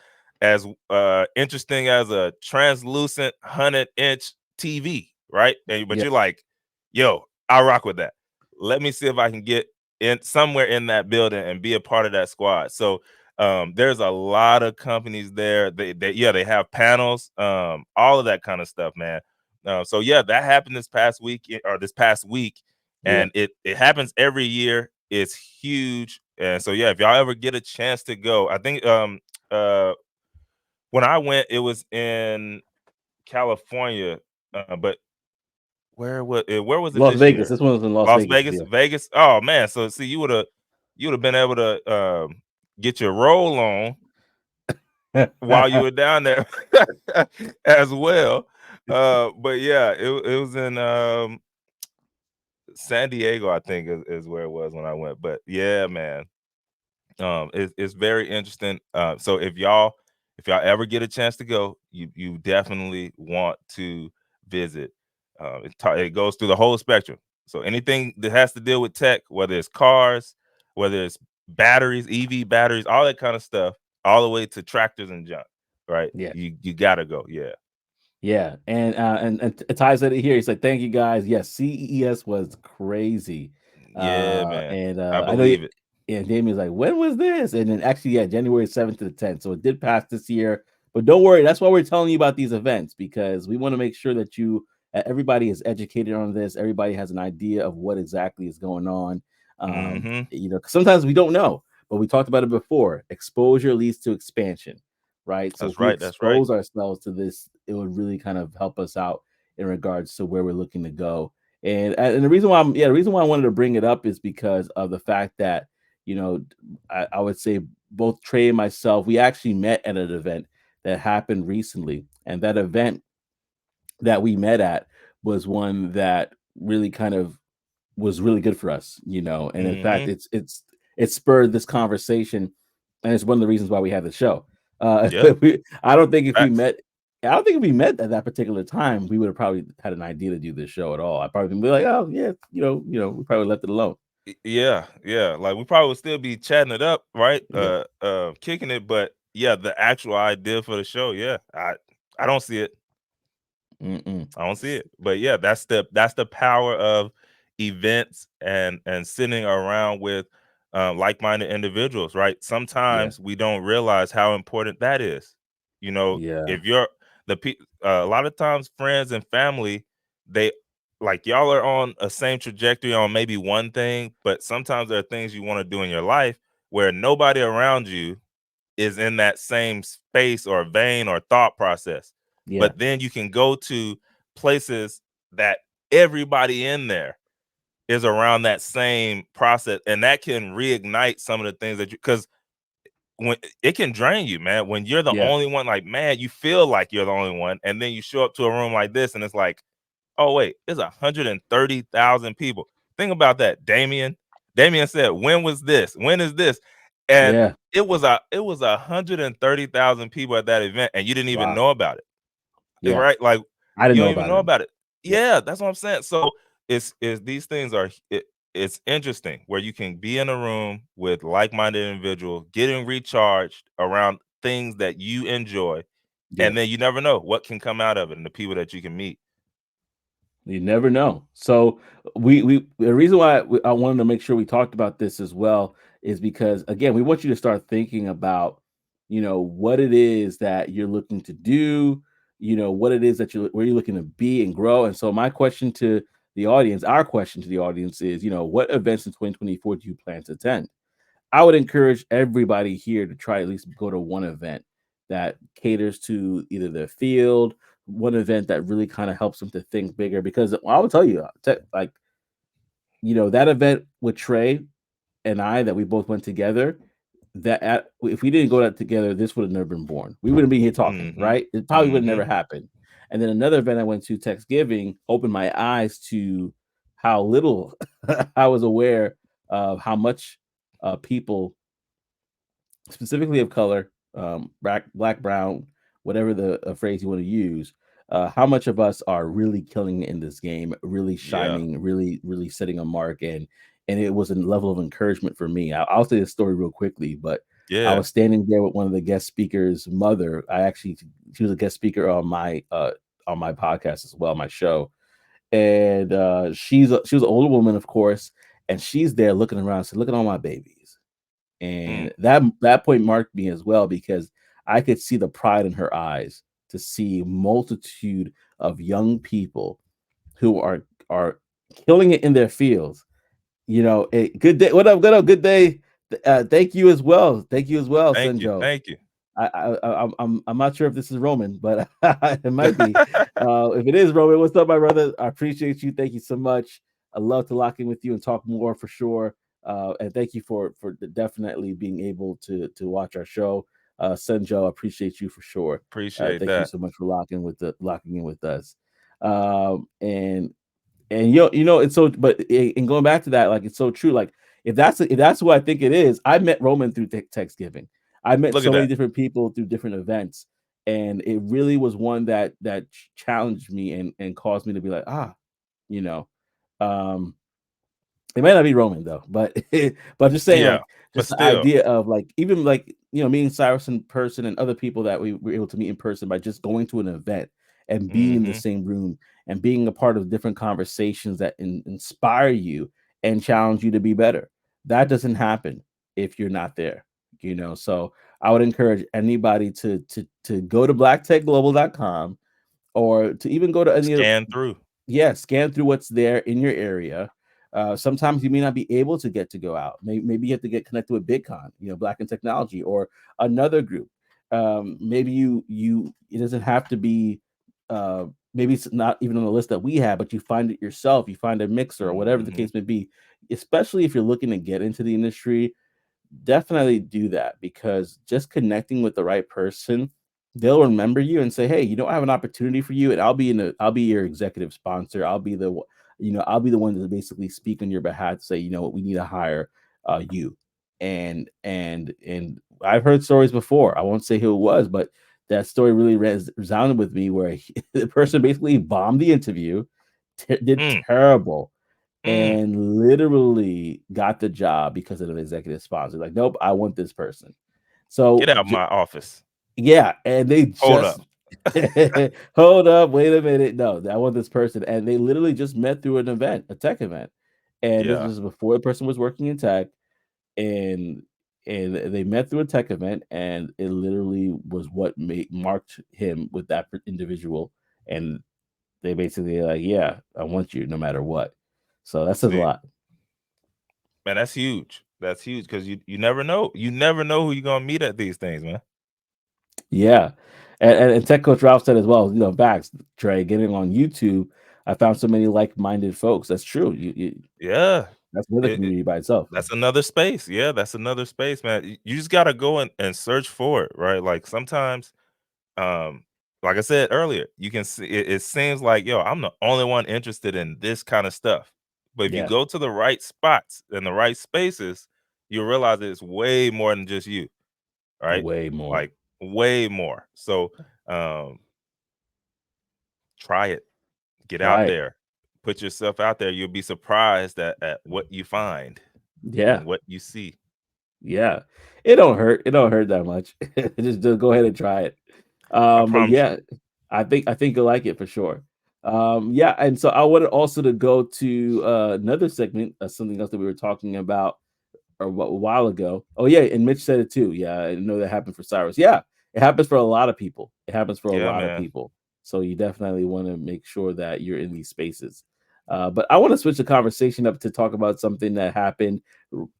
interesting as a translucent 100-inch TV, right? But Yeah. you're like, yo, I rock with that. Let me see if I can get in somewhere in that building and be a part of that squad. So there's a lot of companies there. They have panels, all of that kind of stuff, man. So yeah, that happened this past week or this past week, Yeah. and it happens every year. It's huge, and so yeah, if y'all ever get a chance to go, I think uh when I went, it was in California, but where was it Las this Vegas. year? This one was in Las Las Vegas. Vegas, Yeah. Vegas. Oh man, so see, you would have been able to get your roll on while you were down there as well. But yeah, it was in San Diego, I think is where it was when I went. But yeah, man, it's very interesting. So if y'all ever get a chance to go, you definitely want to visit. It goes through the whole spectrum. So anything that has to deal with tech, whether it's cars, whether it's batteries, EV batteries, all that kind of stuff, all the way to tractors and junk, right? Yeah. You gotta go. Yeah. Yeah, and Ty said it here. He's like, "Thank you guys." Yes, CES was crazy, Yeah, man. and I I know. believe it. And Damien's like, "When was this?" And then actually, yeah, January 7th to the 10th. So it did pass this year, but don't worry. That's why we're telling you about these events because we want to make sure that everybody is educated on this. Everybody has an idea of what exactly is going on. Hmm. 'Cause sometimes we don't know, but we talked about it before. Exposure leads to expansion, right? So That's if we right. That's right. expose ourselves to this, it would really kind of help us out in regards to where we're looking to go. And the reason why the reason why I wanted to bring it up is because of the fact that you know I would say both Trey and myself we actually met at an event that happened recently, and that event that we met at was one that really kind of was really good for us, and in fact, Hmm. it spurred this conversation, and it's one of the reasons why we have the show. Yeah. I don't think if we Facts. met, I don't think if we met at that particular time, we would have probably had an idea to do this show at all. I probably be like, oh yeah, we probably left it alone. Yeah, yeah. Like we probably would still be chatting it up, right? Yeah. Kicking it, but yeah, the actual idea for the show, yeah. I don't see it. Mm-mm. I don't see it. But yeah, that's the power of events and sitting around with like-minded individuals, right? Yeah. Sometimes we don't realize how important that is. You know, Yeah. if you're a lot of times friends and family, they like y'all are on a same trajectory on maybe one thing, but sometimes there are things you want to do in your life where nobody around you is in that same space or vein or thought process. Yeah. But then you can go to places that everybody in there is around that same process, and that can reignite some of the things that you because when it can drain you, man, when you're the Yeah. only one, like man, you feel like you're the only one, and then you show up to a room like this, and it's like, oh wait, there's 130,000 people. Think about that, Damien. Damien said, "When was this? When is this?" And Yeah. it was 130,000 people at that event, and you didn't even Wow. know about it, Yeah. right? Like I didn't you know don't even about know it. about it. Yeah. Yeah, that's what I'm saying. So it's these things it's interesting where you can be in a room with like-minded individual, getting recharged around things that you enjoy, Yeah. and then you never know what can come out of it and the people that you can meet. You never know. So we the reason why I wanted to make sure we talked about this as well is because again, we want you to start thinking about, what it is that you're looking to do, what it is that where you're looking to be and grow. And so my question to the audience, our question to the audience is, what events in 2024 do you plan to attend? I would encourage everybody here to try at least go to one event that caters to either their field, one event that really kind of helps them to think bigger. Because I will tell you, like, that event with Trey and I that we both went together, if we didn't go that together, this would have never been born. We wouldn't be here talking, Mhm. right? It probably would have never Mhm. happened. And then another event I went to, Thanksgiving, opened my eyes to how little I was aware of how much people specifically of color, black, brown, whatever the phrase you want to use, how much of us are really killing it in this game, really Yeah. shining, really, really setting a mark, and it was a level of encouragement for me. I'll say this story real quickly, but I Yeah. was standing there with one of the guest speakers' mother. She was a guest speaker on my podcast as well, my show, and she was an older woman, of course, and she's there looking around, said, "Look at all my babies." Mm. And that point marked me as well because I could see the pride in her eyes to see multitude of young people who are killing it in their fields. Good day. What up? Good up. Good day. Thank you as well. Thank you as well, Thank you. Senjo. Thank you. I'm not sure if this is Roman, but it might be. If it is Roman, what's up, my brother? I appreciate you. Thank you so much. I love to lock in with you and talk more for sure. And thank you for definitely being able to watch our show. Senjo, I appreciate you for sure. Appreciate Thank you that. so much for locking in with us. And it's so, but and going back to that, like it's so true. Like if that's who I think it is, I met Roman through Thanksgiving. I met Look at so many that. different people through different events, and it really was one that challenged me and caused me to be like, you know, um, it might not be Roman though, but but I'm just saying, Yeah, like, but just the still. idea of like even like meeting Cyrus in person and other people that we were able to meet in person by just going to an event and being in the Hmm. same room and being a part of different conversations that inspire you and challenge you to be better. That doesn't happen if you're not there, So I would encourage anybody to go to blacktechglobal.com or to even go to any of Scan through. scan through what's there in your area. Sometimes you may not be able to get to go out. Maybe you have to get connected with BigCon, Black in Technology, or another group. Maybe it doesn't have to be. Maybe it's not even on the list that we have, but you find it yourself. You find a mixer or whatever the Hmm. case may be. Especially if you're looking to get into the industry, definitely do that because just connecting with the right person, they'll remember you and say, "Hey, I have an opportunity for you, and I'll be your executive sponsor. I'll be the one to basically speak on your behalf to say, you know what, we need to hire you." And I've heard stories before. I won't say who it was, but that story really resounded with me, where the person basically bombed the interview, did Mm, terrible, mm. and literally got the job because of an executive sponsor. Like, nope, I want this person. So Get out of my office. yeah, and they Hold just up. hold up, wait a minute. No, I want this person. And they literally just met through an event, a tech event. And this Yeah. was before the person was working in tech, and they met through a tech event, and it literally was what made marked him with that individual. And they basically like, yeah, I want you no matter what. So that says a See, lot. man, that's huge. That's huge because you never know. You never know who you're gonna meet at these things, man. Yeah. And Tech Coach Ralph said as well, facts, Trey, getting on YouTube, I found so many like-minded folks. That's true. Yeah. That's another It, community by itself. that's another space. Yeah, that's another space, man. You just gotta go and search for it, right? Like sometimes, um, like I said earlier, you can see it seems like, yo, I'm the only one interested in this kind of stuff. But if you Yeah, go to the right spots and the right spaces, you realize that it's way more than just you, right? way more. Like way more. So um try it. Get out Try it. there. Put yourself out there. You'll be surprised at what you find Yeah, and what you see. yeah. It don't hurt. It don't hurt that much. Just go ahead and try it. I But promise you. yeah, I think you'll like it for sure. Yeah, and so I wanted also to go to another segment, something else that we were talking about or a while ago. Oh yeah, and Mitch said it too. Yeah, I know that happened for Cyrus. Yeah, it happens for a lot of people. It happens for a Yeah, lot of man. people. So you definitely want to make sure that you're in these spaces. But I want to switch the conversation up to talk about something that happened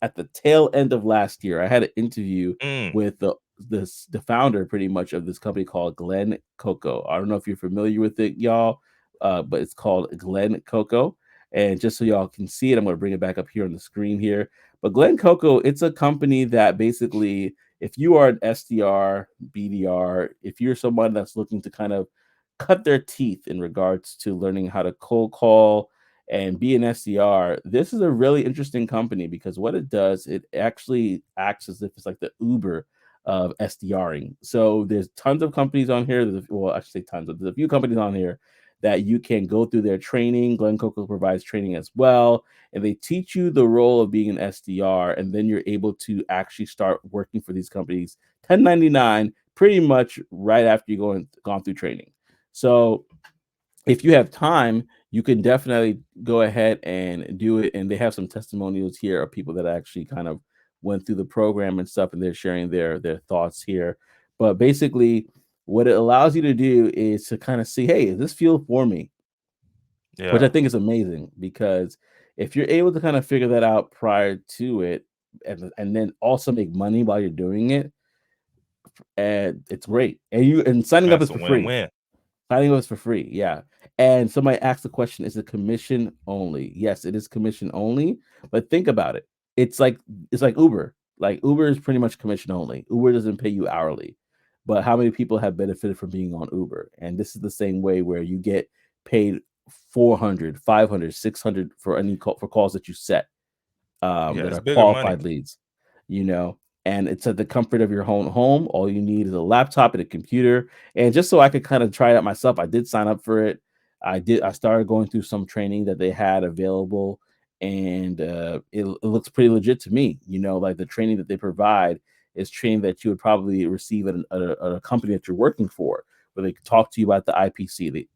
at the tail end of last year. I had an interview Mm, with the founder pretty much of this company called Glen Coco. I don't know if you're familiar with it, y'all, but it's called Glen Coco. And just so y'all can see it, I'm going to bring it back up here on the screen here. But Glen Coco, it's a company that basically, if you are an SDR, BDR, if you're someone that's looking to kind of cut their teeth in regards to learning how to cold call and be an SDR, this is a really interesting company because what it does, it actually acts as if it's like the Uber of SDRing. So there's tons of companies on here. Well, I should say tons, but there's a few companies on here that you can go through their training. Glen Coco provides training as well, and they teach you the role of being an SDR, and then you're able to actually start working for these companies 1099 pretty much right after you gone through training. So if you have time, you can definitely go ahead and do it. And they have some testimonials here of people that actually kind of went through the program and stuff, and they're sharing their thoughts here. But basically, what it allows you to do is to kind of see, hey, is this feel for me? which I Yeah. think is amazing because if you're able to kind of figure that out prior to it, and then also make money while you're doing it, and it's great. And signing up That's is a for free. win-win. Signing up is for free, yeah. And somebody asked the question, is it commission only? Yes, it is commission only, but think about it. It's like it's like Uber. Like Uber is pretty much commission only. Uber doesn't pay you hourly. But how many people have benefited from being on Uber? And this is the same way where you get paid 400, 500, 600 for any call for calls that you set Yeah, that it's are bigger money. qualified leads, you know, and it's at the comfort of your own home. All you need is a laptop and a computer. And just so I could kind of try it out myself, I did sign up for it. I started going through some training that they had available, and it looks pretty legit to me. You know, like the training that they provide is training that you would probably receive at a company that you're working for, where they talk to you about the IPC,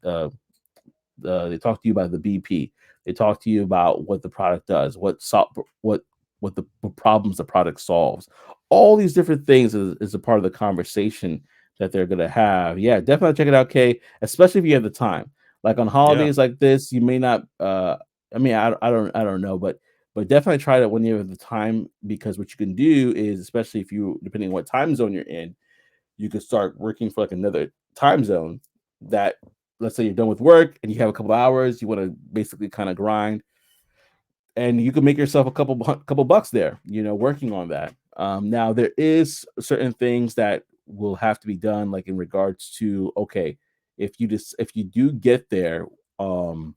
they talk to you about the BP. They talk to you about what the product does, what the what problems the product solves. All these different things is a part of the conversation that they're gonna have. Yeah, definitely check it out, Kay. Especially if you have the time. Like on Yeah. holidays like this, you may not. I mean, I don't know, but definitely try it when you have the time because what you can do is, especially if you depending on what time zone you're in, you could start working for like another time zone that let's say you're done with work and you have a couple hours, you want to basically kind of grind and you can make yourself a couple bucks there, you know, working on that. Now there is certain things that will have to be done, like in regards to okay, if you do get there, um,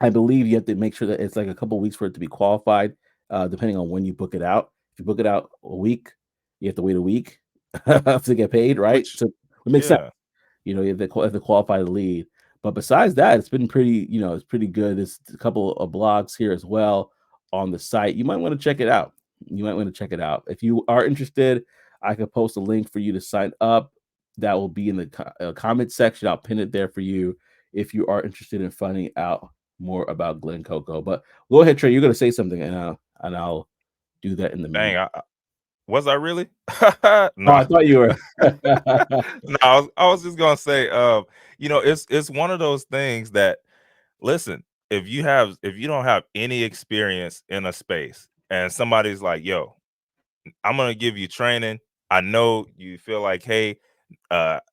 I believe you have to make sure that it's like a couple weeks for it to be qualified, depending on when you book it out. If you book it out a week, you have to wait a week to get paid, right? Which So it makes sense. yeah. You know, you have to qualify the lead. But besides that, it's been pretty, you know, it's pretty good. There's a couple of blogs here as well on the site. You might want to check it out. You might want to check it out. If you are interested, I could post a link for you to sign up. That will be in the comment section. I'll pin it there for you if you are interested in finding out more about Glen Coco. But go ahead, Trey. You're going to say something, and I'll do that in the Dang, meantime. was I really? Oh, Nah. I thought you were. No, I was just gonna say, it's one of those things that listen, if you don't have any experience in a space and somebody's like, yo, I'm gonna give you training. I know you feel like, hey,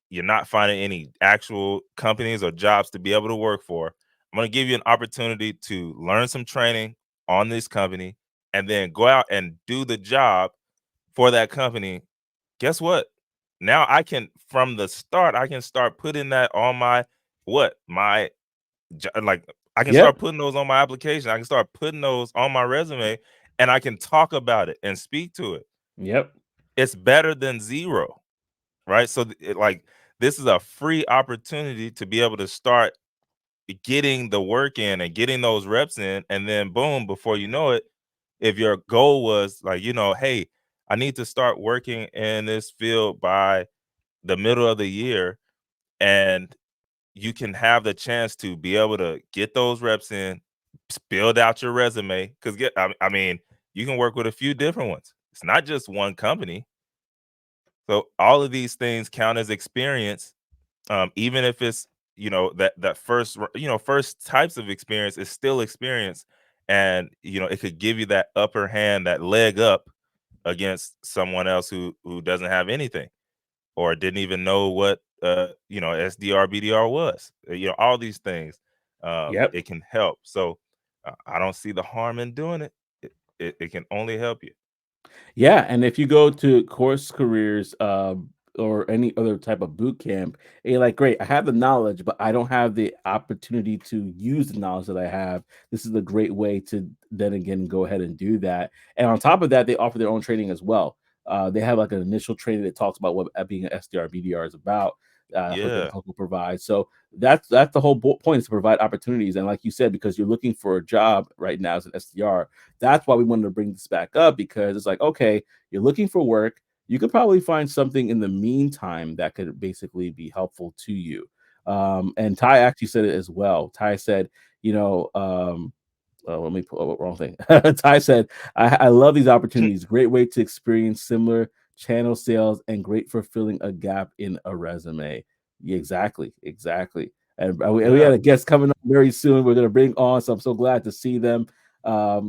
you're not finding any actual companies or jobs to be able to work for. I'm gonna give you an opportunity to learn some training on this company and then go out and do the job for that company. Guess what? Now I can from the start, I can start putting that on my what? My like I can Yep. start putting those on my application. I can start putting those on my resume and I can talk about it and speak to it. Yep. It's better than zero, right? So like this is a free opportunity to be able to start getting the work in and getting those reps in, and then boom, before you know it, if your goal was like, hey, I need to start working in this field by the middle of the year, and you can have the chance to be able to get those reps in, build out your resume, because I mean, you can work with a few different ones. It's not just one company. So all of these things count as experience, even if it's that first first types of experience is still experience, and it could give you that upper hand, that leg up against someone else who doesn't have anything or didn't even know what SDR BDR was. All these things, Yep. it can help. So I don't see the harm in doing it. It can only help you. Yeah, and if you go to course careers or any other type of boot camp, and you're like, great, I have the knowledge, but I don't have the opportunity to use the knowledge that I have. This is a great way to then again go ahead and do that. And on top of that, they offer their own training as well. They have like an initial training that talks about what being an SDR BDR is about. That's what Glen Yeah. Coco provides. So that's the whole point is to provide opportunities. And like you said, because you're looking for a job right now as an SDR, that's why we wanted to bring this back up because it's like, okay, you're looking for work. You could probably find something in the meantime that could basically be helpful to you. And Ty actually said it as well. Ty said, you know, oh, let me pull up the wrong thing. Ty said, I love these opportunities. Great way to experience similar channel sales and great for filling a gap in a resume. Yeah, exactly. Exactly. And we had Yeah. a guest coming up very soon. We're going to bring on, so I'm so glad to see them. A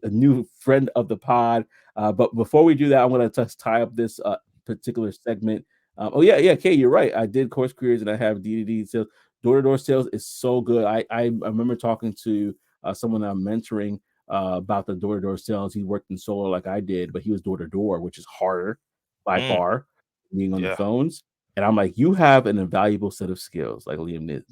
new friend of the pod. But before we do that, I'm going to just tie up this particular segment. Oh yeah, Kay, you're right. I did course careers and I have DDD sales. Door-to-door sales is so good. I remember talking to someone I'm mentoring about the door-to-door sales. He worked in solar like I did, but he was door-to-door, which is harder by Mm, far, being on the yeah. phones. And I'm like, you have an invaluable set of skills, like Liam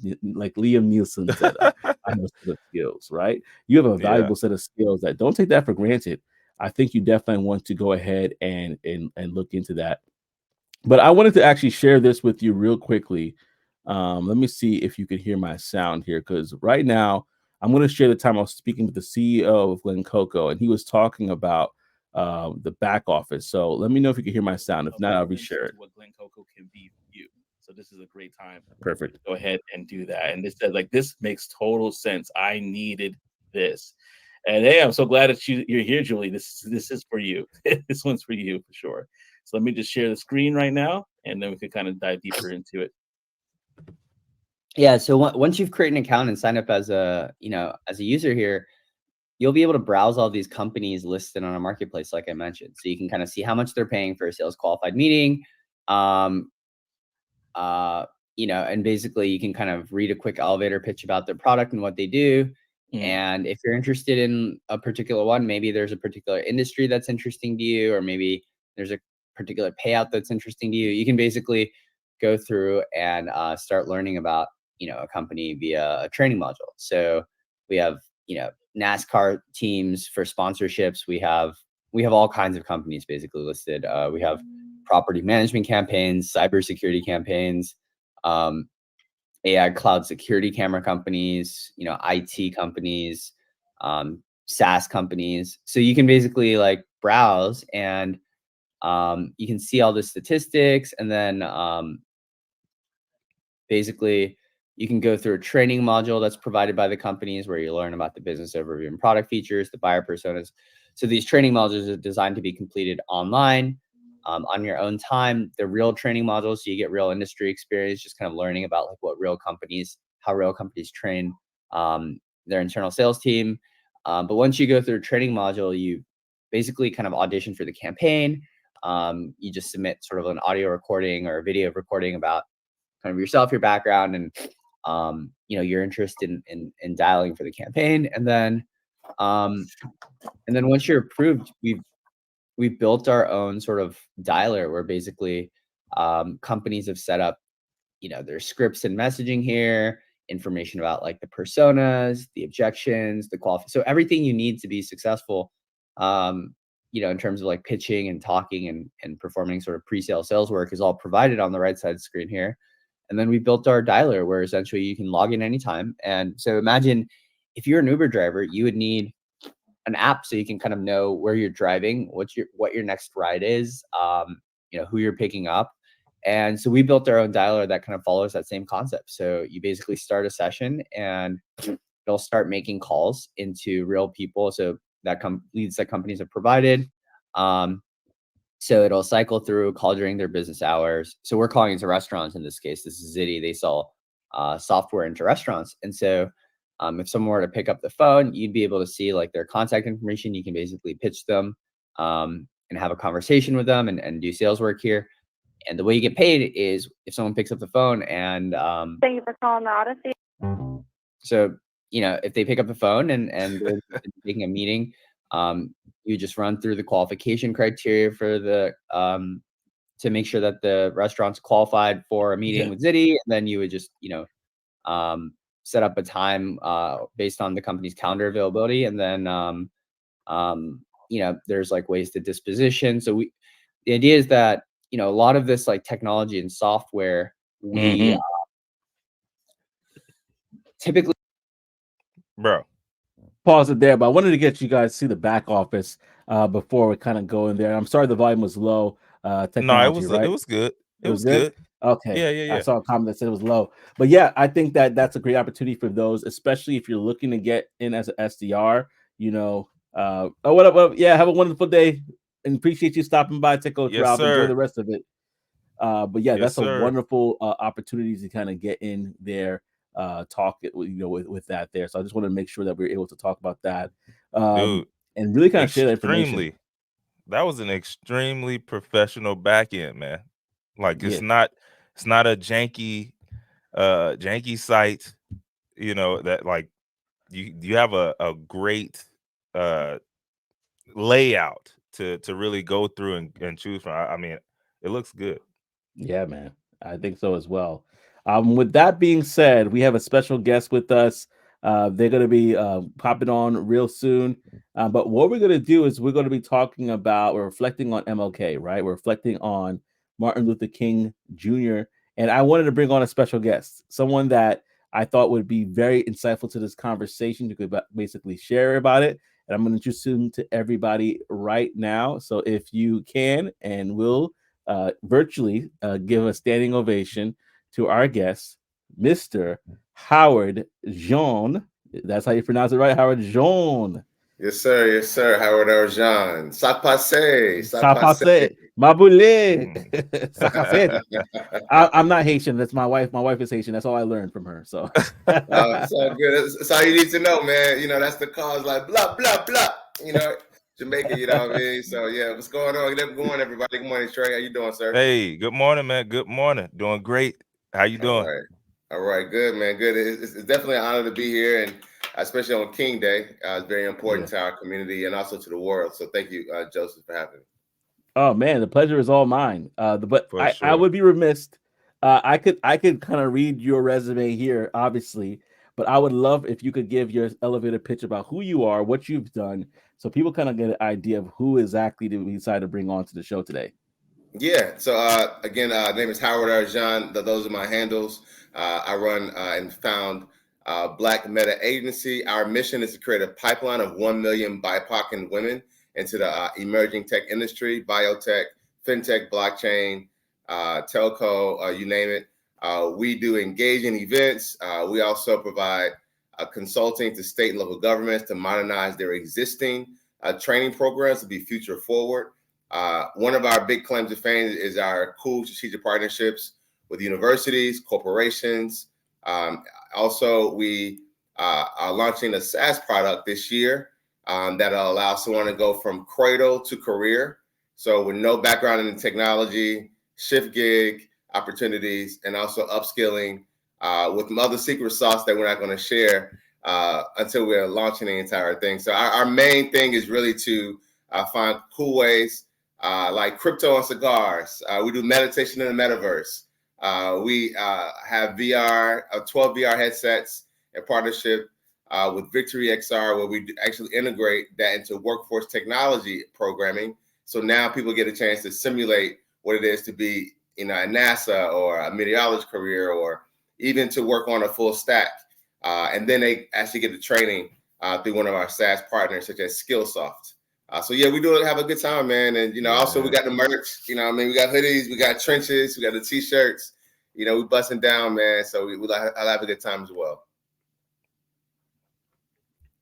Nielsen said. I have a set of skills, right? You have a Yeah. valuable set of skills that don't take that for granted. I think you definitely want to go ahead and look into that. But I wanted to actually share this with you real quickly. Let me see if you can hear my sound here, because right now I'm going to share the time I was speaking with the CEO of Glen Coco, and he was talking about the back office. So let me know if you can hear my sound. If not, I'll reshare it. What Glen Coco can be for you. So this is a great time. Perfect. Go ahead and do that. And this said, like, this makes total sense. I needed this. And hey, I'm so glad that you're here, Julie. This is for you. This one's for you for sure. So let me just share the screen right now, and then we can kind of dive deeper into it. Yeah. So once you've created an account and signed up as a user here, you'll be able to browse all these companies listed on a marketplace, like I mentioned. So you can kind of see how much they're paying for a sales qualified meeting. Um, and basically you can kind of read a quick elevator pitch about their product and what they do. And if you're interested in a particular one, maybe there's a particular industry that's interesting to you, or maybe there's a particular payout that's interesting to you. You can basically go through and start learning about, a company via a training module. So we have, NASCAR teams for sponsorships. We have all kinds of companies basically listed. We have property management campaigns, cybersecurity campaigns, AI cloud security camera companies, IT companies, SaaS companies. So you can basically like browse and you can see all the statistics, and then basically you can go through a training module that's provided by the companies where you learn about the business overview and product features, the buyer personas. So these training modules are designed to be completed online, on your own time. They're real training modules, so you get real industry experience, just kind of learning about like how real companies train their internal sales team. But once you go through a training module, you basically kind of audition for the campaign. You just submit sort of an audio recording or a video recording about kind of yourself, your background, and your interest in dialing for the campaign. And then once you're approved, we've built our own sort of dialer where basically companies have set up, their scripts and messaging here, information about like the personas, the objections, the quality. So everything you need to be successful, in terms of like pitching and talking and performing sort of pre-sale sales work is all provided on the right side of the screen here. And then we built our dialer where essentially you can log in anytime. And so imagine if you're an Uber driver, you would need an app so you can kind of know where you're driving, what your next ride is, who you're picking up. And so we built our own dialer that kind of follows that same concept. So you basically start a session and it'll start making calls into real people. So that leads that companies have provided. So it'll cycle through, call during their business hours. So we're calling into restaurants in this case. This is Zitty. They sell software into restaurants. And so if someone were to pick up the phone, you'd be able to see like their contact information. You can basically pitch them and have a conversation with them and do sales work here. And the way you get paid is if someone picks up the phone and thank you for calling the Odyssey. So, if they pick up the phone and they're taking a meeting, you just run through the qualification criteria for the to make sure that the restaurant's qualified for a meeting with Zitty, and then you would just set up a time based on the company's calendar availability, and then there's like ways to disposition. So the idea is that a lot of this like technology and software we typically Bro. Pause it there, but I wanted to get you guys to see the back office before we kind of go in there. I'm sorry the volume was low. Technology, No, right? it was good. It was good. Okay. Yeah. I saw a comment that said it was low, but yeah, I think that's a great opportunity for those, especially if you're looking to get in as an SDR. What up? What up? Yeah, have a wonderful day, and appreciate you stopping by. Take Coach Yes, Rob. Enjoy sir. the rest of it. But yeah, Yes, that's a sir. wonderful opportunity to kind of get in there. talk with that there. So I just want to make sure that we're able to talk about that, Dude, and really kind of share that information. extremely. That was an extremely professional back end, man. Like Yeah. it's not a janky site, that like you have a great layout to really go through and choose from. I mean, it looks good. Yeah, man. I think so as well. With that being said, we have a special guest with us. They're going to be popping on real soon. But what we're going to do is we're going to be we're reflecting on MLK, right? We're reflecting on Martin Luther King Jr. And I wanted to bring on a special guest, someone that I thought would be very insightful to this conversation. You could basically share about it. And I'm going to introduce him to everybody right now. So if you can and will virtually give a standing ovation to our guest, Mr. Howard Jean. That's how you pronounce it, right? Howard Jean. Yes, sir. Yes, sir. Howard Arjan. Ça passe. Ça passe. Maboule. Ça cassette. I'm not Haitian. That's my wife. My wife is Haitian. That's all I learned from her. So it's all good. That's all you need to know, man. That's the cause, like blah blah blah. Jamaica. You know what I mean? So yeah, what's going on? Good morning, everybody. Good morning, Trey. How you doing, sir? Hey, good morning, man. Good morning. Doing great. How you doing? All right. Good, man. Good. It's definitely an honor to be here, and especially on King Day. It's very important to our community and also to the world. So thank you, Joseph, for having me. Oh man, the pleasure is all mine. But I would be remiss. I could kind of read your resume here, obviously, but I would love if you could give your elevator pitch about who you are, what you've done, so people kind of get an idea of who exactly did we decide to bring on to the show today. Yeah. So again, name is Howard Arjan. Those are my handles. I run and found Black Meta Agency. Our mission is to create a pipeline of 1 million BIPOC and women into the emerging tech industry, biotech, fintech, blockchain, telco, you name it. We do engaging events. We also provide consulting to state and local governments to modernize their existing training programs to be future forward. One of our big claims to fame is our cool strategic partnerships with universities, corporations. Also, we are launching a SaaS product this year that'll allow someone to go from cradle to career. So with no background in technology, shift gig opportunities, and also upskilling with some other secret sauce that we're not going to share until we're launching the entire thing. So our main thing is really to find cool ways like crypto and cigars. We do meditation in the metaverse. We have 12 VR headsets in partnership with Victory XR, where we actually integrate that into workforce technology programming. So now people get a chance to simulate what it is to be, at NASA or a meteorologist career, or even to work on a full stack. And then they actually get the training through one of our SaaS partners, such as Skillsoft. So yeah, we do have a good time, man. And also we got the merch. We got hoodies, we got trenches, we got the t-shirts. We busting down, man. So I'll have a good time as well.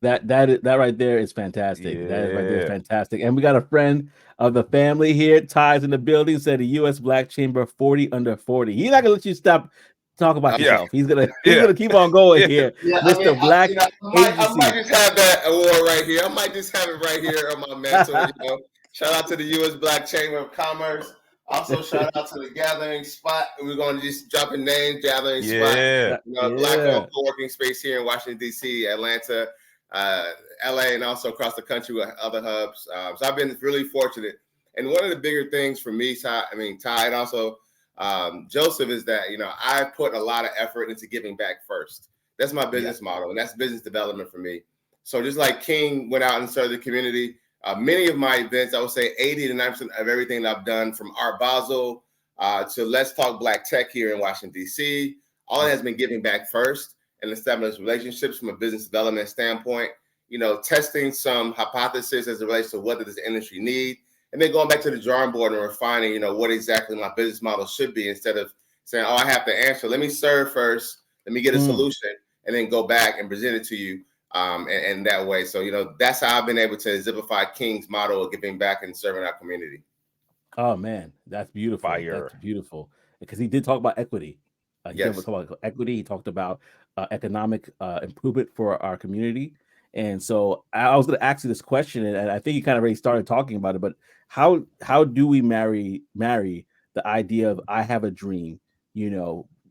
That right there is fantastic. Yeah. That right there is fantastic. And we got a friend of the family here, Ty's in the building, said the U.S. Black Chamber 40 under 40. He's not gonna let you stop talk about yourself. He's gonna keep on going here. Mr. Black Agency. I might just have that award right here. I might just have it right here on my mantle. Shout out to the U.S. Black Chamber of Commerce. Also, shout out to the Gathering Spot. We're going to just drop a name, Gathering Spot. Black co-working space here in Washington, D.C., Atlanta, LA, and also across the country with other hubs. So I've been really fortunate. And one of the bigger things for me, Ty, and also Joseph, is that, I put a lot of effort into giving back first. That's my business model, and that's business development for me. So just like King went out and served the community, many of my events, I would say 80 to 90% of everything that I've done, from Art Basel to Let's Talk Black Tech here in Washington, D.C., all has been giving back first and establishing relationships from a business development standpoint, testing some hypothesis as it relates to what does this industry need, and then going back to the drawing board and refining, what exactly my business model should be, instead of saying, oh, I have to answer. Let me serve first. Let me get a solution, and then go back and present it to you. And that way. So, that's how I've been able to exemplify King's model of giving back and serving our community. Oh, man, that's beautiful. That's beautiful. Because he did talk about equity. He talked about equity. He talked about economic improvement for our community. And so I was going to ask you this question, and I think you kind of already started talking about it. But how do we marry the idea of I have a dream,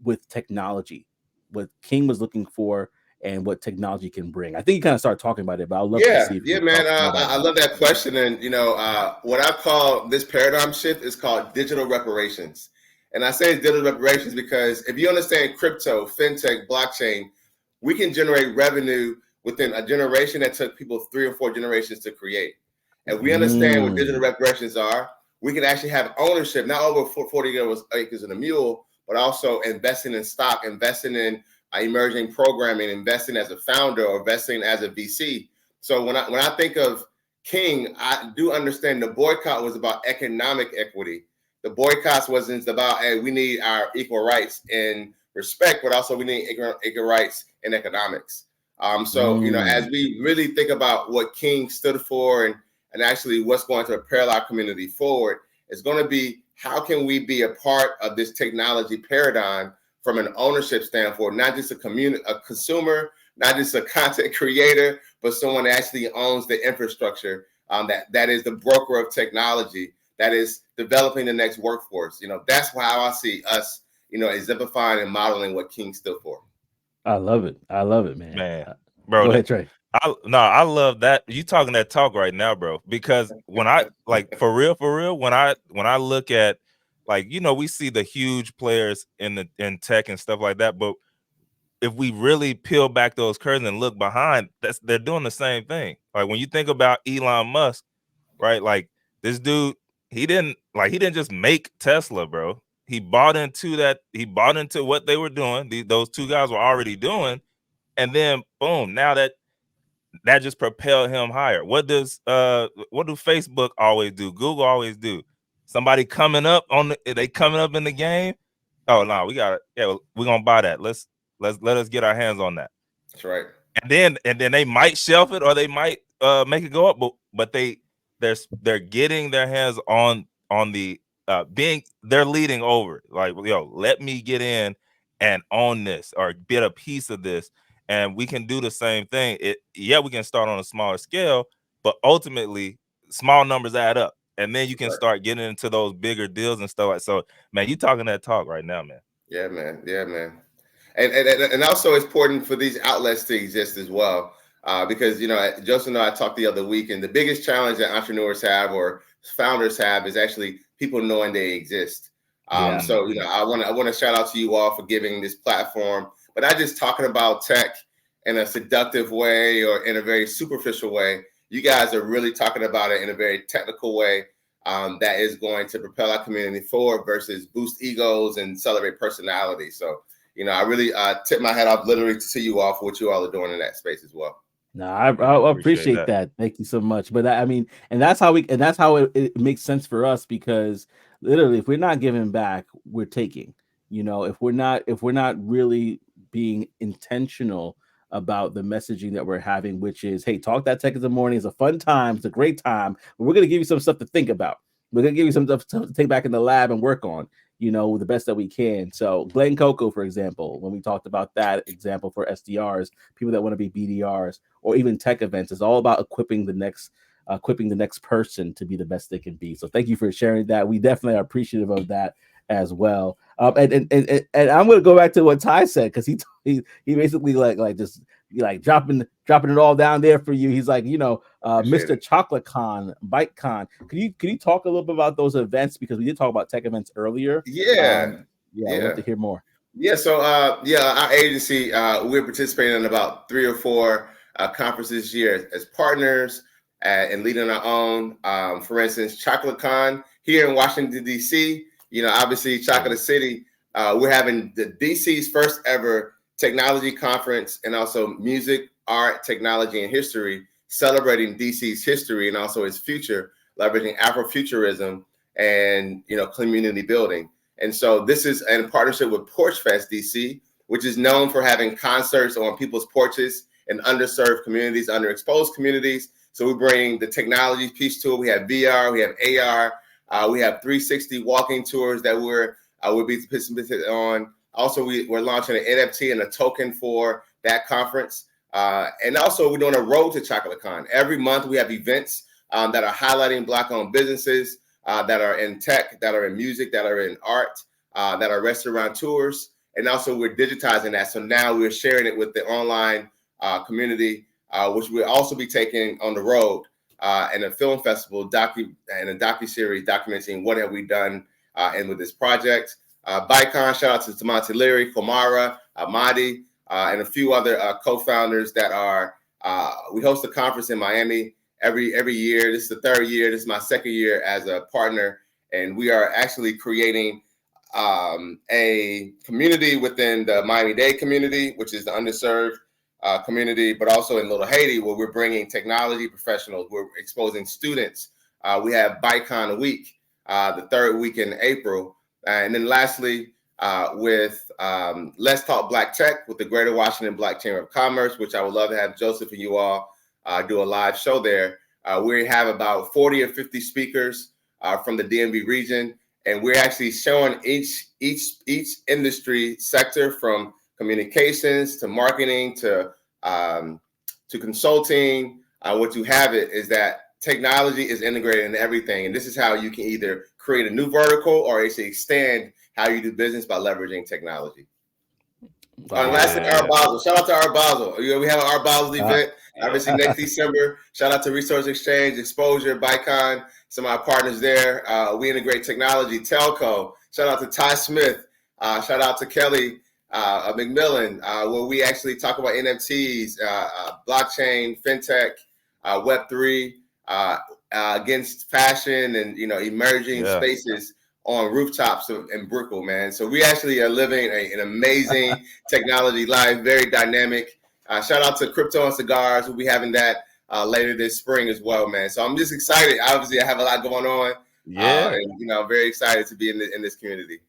with technology, what King was looking for, and what technology can bring? I think you kind of started talking about it, but I'd love to see if you Yeah, could man. talk more about I love that question. And, what I call this paradigm shift is called digital reparations. And I say digital reparations because if you understand crypto, fintech, blockchain, we can generate revenue within a generation that took people 3 or 4 generations to create. And we understand what digital reparations are. We can actually have ownership, not over 40 acres in a mule, but also investing in stock, investing in emerging programming, investing as a founder or investing as a VC. So when I think of King, I do understand the boycott was about economic equity. The boycott wasn't about, hey, we need our equal rights in respect, but also we need equal rights in economics. As we really think about what King stood for and actually what's going to propel our community forward, it's going to be how can we be a part of this technology paradigm from an ownership standpoint, not just a consumer, not just a content creator, but someone that actually owns the infrastructure, that is the broker of technology, that is developing the next workforce. That's how I see us, exemplifying and modeling what King stood for. I love it, man. Bro, go ahead, Trey. I love that you talking that talk right now, bro. Because when I for real, when I look at we see the huge players in tech and stuff like that, but if we really peel back those curtains and look behind, they're doing the same thing. Like when you think about Elon Musk, right? Like this dude, he didn't just make Tesla, bro. He bought into that. He bought into what they were doing. Those two guys were already doing, and then boom, now that just propelled him higher. What do Facebook always do? Google always do. Somebody coming up they coming up in the game. Oh no, we got it. Yeah, we're gonna buy that. Let us get our hands on that. That's right. And then they might shelf it or they might make it go up, but they're getting their hands on the they're leading over. Like, let me get in and own this or get a piece of this. And we can do the same thing. We can start on a smaller scale, but ultimately small numbers add up. And then you can start getting into those bigger deals and stuff like so. Man, you talking that talk right now, man. Yeah, man. And also it's important for these outlets to exist as well. Because, Joseph and I talked the other week, and the biggest challenge that entrepreneurs have or founders have is actually people knowing they exist. So, I want to shout out to you all for giving this platform, but not just talking about tech in a seductive way or in a very superficial way. You guys are really talking about it in a very technical way that is going to propel our community forward versus boost egos and celebrate personality. So, I really tip my hat off literally to you all for what you all are doing in that space as well. No, I appreciate that. Thank you so much. But and that's how it makes sense for us, because literally, if we're not giving back, we're taking. If we're not really being intentional about the messaging that we're having, which is, hey, talk that tech in the morning. It's a fun time. It's a great time. But we're going to give you some stuff to think about. We're going to give you some stuff to take back in the lab and work on, the best that we can. So Glen, Coco, for example, when we talked about that example for SDRs, people that want to be BDRs, or even tech events, is all about equipping the next person to be the best they can be. So thank you for sharing that. We definitely are appreciative of that as well. And I'm going to go back to what Ty said, because he basically just dropping it all down there for you. He's like, Mr. Chocolate Con, Bite Con. Can you talk a little bit about those events, because we did talk about tech events earlier? Yeah. I'd love to hear more. Yeah. So our agency, we're participating in about 3 or 4 conferences this year as partners and leading our own. For instance, Chocolate Con here in Washington, D.C. Obviously, Chocolate City. We're having the DC's first ever technology conference, and also music, art, technology, and history, celebrating DC's history and also its future, leveraging Afrofuturism and community building. And so this is in partnership with Porch Fest DC, which is known for having concerts on people's porches in underserved communities, underexposed communities. So we bring the technology piece to it. We have VR, we have AR, we have 360 walking tours that we'll be participating on. Also, we're launching an NFT and a token for that conference. And also, we're doing a road to ChocolateCon. Every month, we have events that are highlighting Black-owned businesses that are in tech, that are in music, that are in art, that are restaurateurs. And also, we're digitizing that. So now we're sharing it with the online community, which we'll also be taking on the road and a film festival and a docu-series documenting what have we done and with this project. Bicon, shout out to Tamonte Leary, Komara, Amadi, and a few other co-founders that are, we host a conference in Miami every year. This is the third year. This is my second year as a partner. And we are actually creating a community within the Miami-Dade community, which is the underserved community, but also in Little Haiti, where we're bringing technology professionals. We're exposing students. We have Bicon a week, the third week in April. And then lastly, with Let's Talk Black Tech with the Greater Washington Black Chamber of Commerce, which I would love to have Joseph and you all do a live show there. We have about 40 or 50 speakers from the DMV region, and we're actually showing each industry sector, from communications to marketing to consulting. What you have it is that technology is integrated in everything, and this is how you can either create a new vertical or actually extend how you do business by leveraging technology. And lastly, Art Basel. Shout out to Art Basel. We have an Art Basel event, obviously next December. Shout out to Resource Exchange, Exposure, Bicon, some of our partners there. We integrate technology, Telco. Shout out to Ty Smith. Shout out to Kelly McMillan, where we actually talk about NFTs, blockchain, fintech, Web3, against fashion and emerging spaces on rooftops in Brickell, man. So we actually are living an amazing technology life, very dynamic. Shout out to Crypto and Cigars. We'll be having that later this spring as well, man. So I'm just excited. Obviously, I have a lot going on. Yeah. And I'm very excited to be in this community.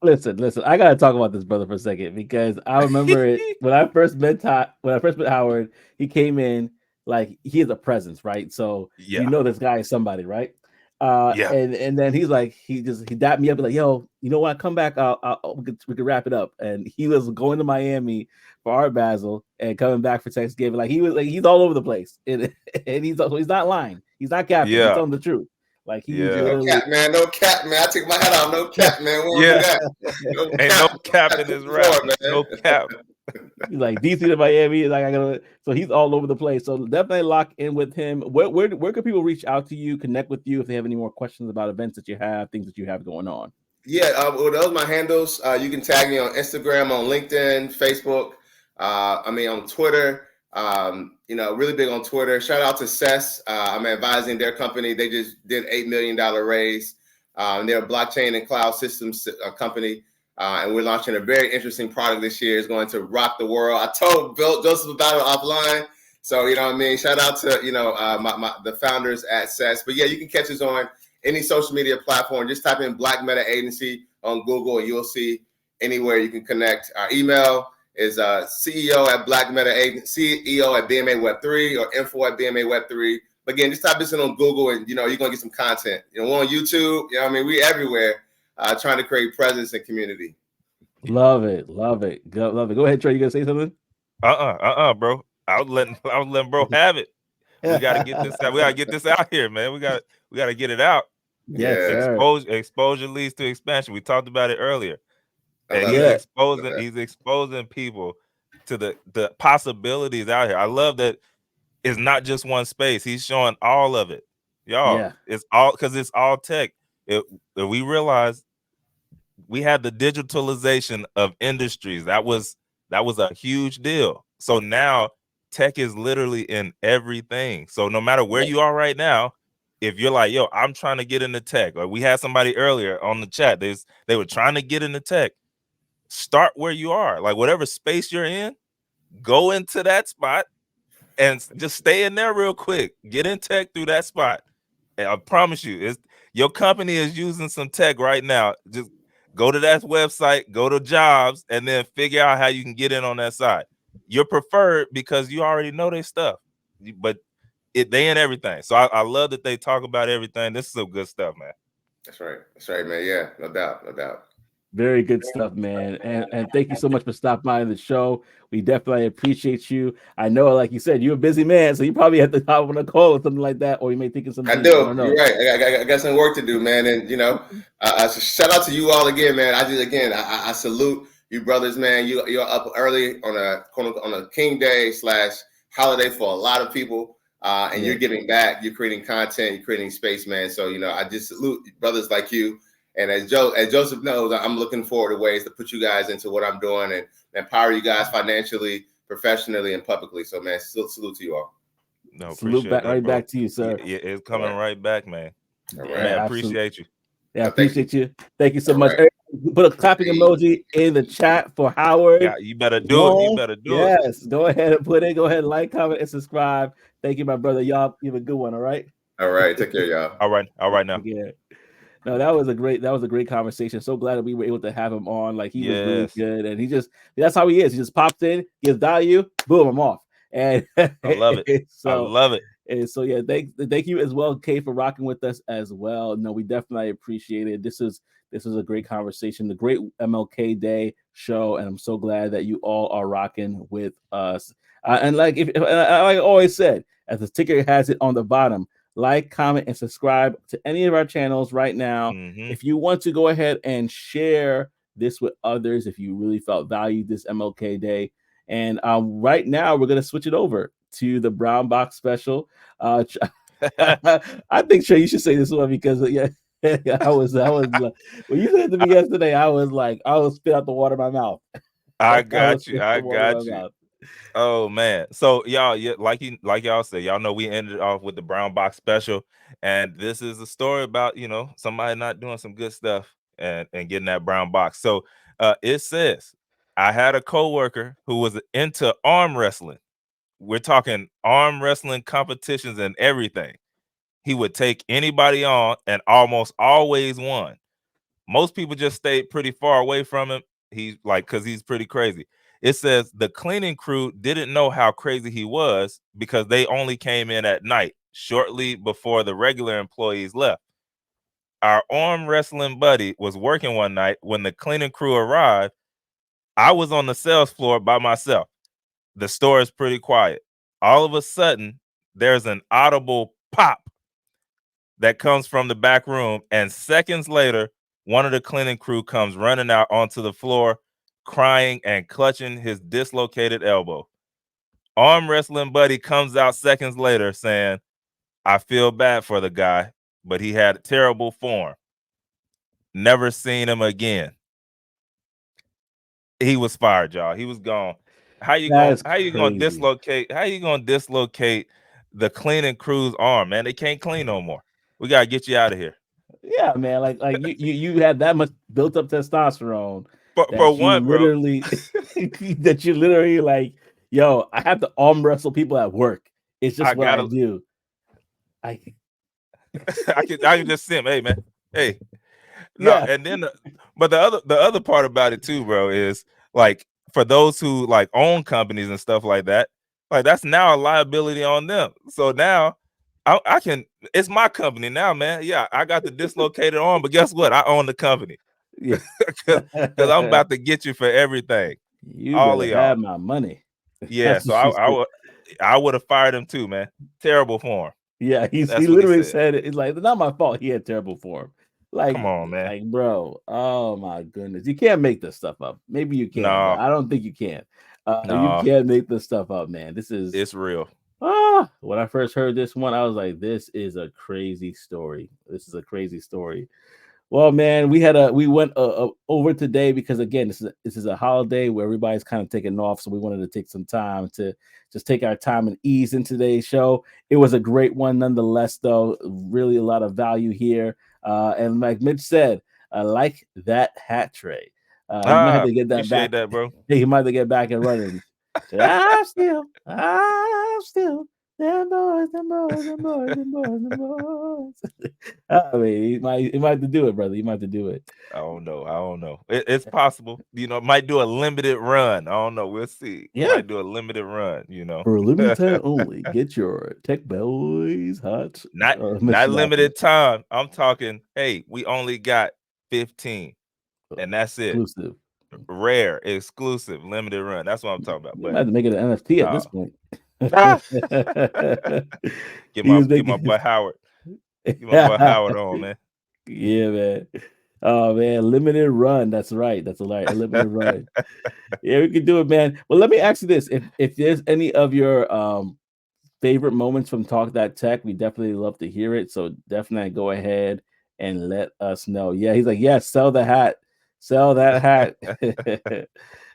Listen. I gotta talk about this brother for a second, because I remember it when I first met Howard. He came in like he has a presence, right? So this guy is somebody, right? And then he's like, he dapped me up, like, yo, you know what? Come back, we could wrap it up. And he was going to Miami for Art Basel and coming back for Thanksgiving. Like he's all over the place, and he's not lying. He's not capping. He's telling the truth. Like he's literally... No cap, man. I take my hat off. No cap, man. We don't do that. Ain't no cap in this rap, man. No cap. He's like DC to Miami. Like so he's all over the place. So definitely lock in with him. Where can people reach out to you, connect with you if they have any more questions about events that you have, things that you have going on? Yeah, well, those are my handles. You can tag me on Instagram, on LinkedIn, Facebook. On Twitter. Really big on Twitter. Shout out to CES. I'm advising their company. They just did $8 million raise. They're a blockchain and cloud systems company. And we're launching a very interesting product this year. It's going to rock the world. I told Joseph about it offline. So, shout out to, the founders at CES. But yeah, you can catch us on any social media platform. Just type in Black Meta Agency on Google and you'll see anywhere you can connect. Our email is CEO at Black Meta Agency, CEO at BMA Web3, or info at BMA Web3. But again, just type this in on Google and, you're going to get some content. We're on YouTube. We everywhere trying to create presence and community. Love it. Love it. Go ahead, Trey. You going to say something? Bro. I was letting bro have it. We got to get this out. We got to get this out here, man. We got to get it out. Yes, exposure leads to expansion. We talked about it earlier. And he's exposing people to the possibilities out here. I love that it's not just one space. He's showing all of it. Y'all, it's all because it's all tech. We realized we had the digitalization of industries. That was a huge deal. So now tech is literally in everything. So no matter where you are right now, if you're like, yo, I'm trying to get into tech, or we had somebody earlier on the chat, they were trying to get into tech. Start where you are, like whatever space you're in, go into that spot and just stay in there real quick. Get in tech through that spot. And I promise you, your company is using some tech right now. Just go to that website, go to jobs, and then figure out how you can get in on that side. You're preferred because you already know their stuff, but they in everything. So I love that they talk about everything. This is some good stuff, man. That's right, man. Yeah, no doubt. Very good stuff, man. And thank you so much for stopping by the show. We definitely appreciate you. I know, like you said, you're a busy man, so you probably have to hop on a call or something like that, or you may think of some I things. I do. don't know. You're right. I got some work to do, man. And shout out to you all again, man. I salute you, brothers, man. You're up early on a King Day / holiday for a lot of people, and you're giving back. You're creating content. You're creating space, man. So I just salute brothers like you. And as Joseph knows, I'm looking forward to ways to put you guys into what I'm doing and empower you guys financially, professionally, and publicly. So, man, salute to you all. No, Salute back, right back to you, sir. Yeah, it's coming right back, man. All right. Man, appreciate you. Yeah, I appreciate you. Thank you so All much. right. Put a clapping emoji in the chat for Howard. Yeah, you better do it. You better do it. Yes, go ahead and put it. Go ahead and like, comment, and subscribe. Thank you, my brother. Y'all, you have a good one. All right. All right. Take care, y'all. All right now. Yeah. No, that was a great conversation. So glad that we were able to have him on. Like he was really good, and that's how he is. He just pops in, gives value, boom, I'm off. And I love it. So, I love it. And so yeah, thank you as well, Kay, for rocking with us as well. No, we definitely appreciate it. This is a great conversation, the great MLK Day show, and I'm so glad that you all are rocking with us. And like like I always said, as the ticker has it on the bottom, like, comment, and subscribe to any of our channels right now. If you want to go ahead and share this with others, if you really felt valued this MLK Day. And right now, we're going to switch it over to the Brown Box special. I think, Trey, you should say this one because, I was when you said to me yesterday, I was spit out the water of my mouth. I got you. Oh man. So y'all, like y'all said, y'all know we ended off with the Brown Box special, and this is a story about somebody not doing some good stuff and getting that brown box. So it says, I had a coworker who was into arm wrestling. We're talking arm wrestling competitions and everything. He would take anybody on and almost always won. Most people just stayed pretty far away from him. Because he's pretty crazy. It says the cleaning crew didn't know how crazy he was because they only came in at night, shortly before the regular employees left. Our arm wrestling buddy was working one night when the cleaning crew arrived. I was on the sales floor by myself. The store is pretty quiet. All of a sudden, there's an audible pop that comes from the back room, and seconds later, one of the cleaning crew comes running out onto the floor, crying and clutching his dislocated elbow. Arm wrestling buddy comes out seconds later saying, I feel bad for the guy, but he had terrible form. Never seen him again. He was fired, y'all. He was gone. How you gonna dislocate the cleaning crew's arm, man? They can't clean no more. We gotta get you out of here. Yeah, man. Like you have that much built up testosterone. For one, bro, that you literally like, yo, I have to arm wrestle people at work. It's just what I do. I can just see him. Hey, man. Hey. No, yeah. And then but the other part about it too, bro, is like for those who like own companies and stuff like that, like that's now a liability on them. So now I can, it's my company now, man. Yeah, I got the dislocated arm, but guess what? I own the company. Yeah, because I'm about to get you for everything. You all better have my money. Yeah, so I would have fired him too, man. Terrible form. Yeah, he literally said it. It's like, it's not my fault. He had terrible form. Like, come on, man. Like, bro. Oh my goodness, you can't make this stuff up. Maybe you can. No. But I don't think you can. No. You can't make this stuff up, man. It's real. When I first heard this one, I was like, this is a crazy story. This is a crazy story. Well, man, we went over today because again, this is a holiday where everybody's kind of taking off, so we wanted to take some time to just take our time and ease in today's show. It was a great one, nonetheless, though. Really, a lot of value here. And like Mitch said, I like that hat tray. You might have to get that back, that, bro. You might have to get back and running. I'm still. Them boys. I mean, you might have to do it, brother. You might have to do it. I don't know. It's possible. Might do a limited run. I don't know. We'll see. Yeah. Might do a limited run, For a limited time only. Get your Tech Boys hats. Not limited time. I'm talking, hey, we only got 15. and that's it. Exclusive. Rare, exclusive, limited run. That's what I'm talking about. You But might have to make it an NFT at no. this point. Ah! He Get was my making boy Howard. Get my boy Howard on, man. Yeah, man. Oh man, limited run. That's right. That's a limited run. Yeah, we can do it, man. Well, let me ask you this: if there's any of your favorite moments from Talk That Tech, we definitely love to hear it. So definitely go ahead and let us know. Yeah, he's like, yes, sell the hat, sell that hat.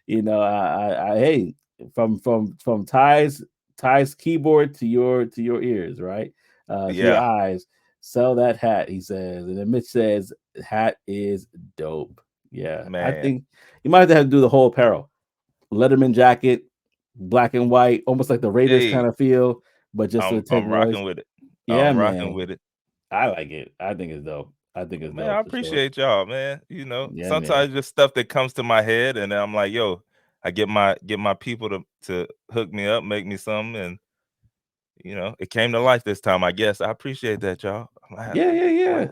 You know, I hey, from Ty's keyboard to your ears, right? To your Yeah, eyes. Sell that hat, he says, and then Mitch says, hat is dope. Yeah, I man. think you might have to do the whole apparel, Letterman jacket, black and white, almost like the Raiders kind Hey, of feel, but just with Tech I'm voice. rocking with it. Yeah, I'm rocking man. with it. I like it. I think it's dope. I think it's Man, I dope for sure. appreciate y'all, man. You know, Yeah, man. sometimes just stuff that comes to my head, and then I'm like, yo, I get my people to hook me up, make me something, and you know, it came to life this time. I guess I appreciate that, y'all. Yeah.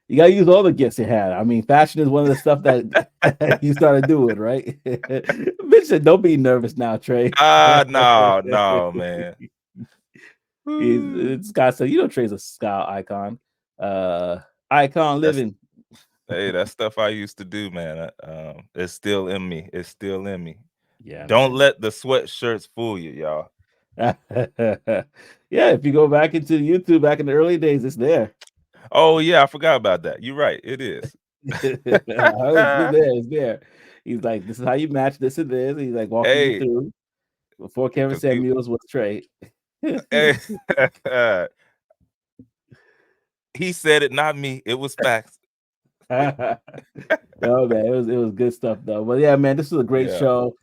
You gotta use all the gifts you had. I mean, fashion is one of the stuff that you started doing, right? Bitch said, don't be nervous now, Trey. No, man. Scott said, you know, Trey's a style icon. Icon living. Hey, that stuff I used to do, man. It's still in me. It's still in me. Yeah. Don't let the sweatshirts fool you, y'all. Yeah, if you go back into YouTube back in the early days, it's there. Oh yeah, I forgot about that. You're right. It is. It's there. He's like, this is how you match this and this. He's like walking you Hey, through before Kevin 'cause Samuels was Trey. hey, he said it, not me. It was facts. Oh man, it was good stuff though. But yeah, man, this was a great Yeah. show.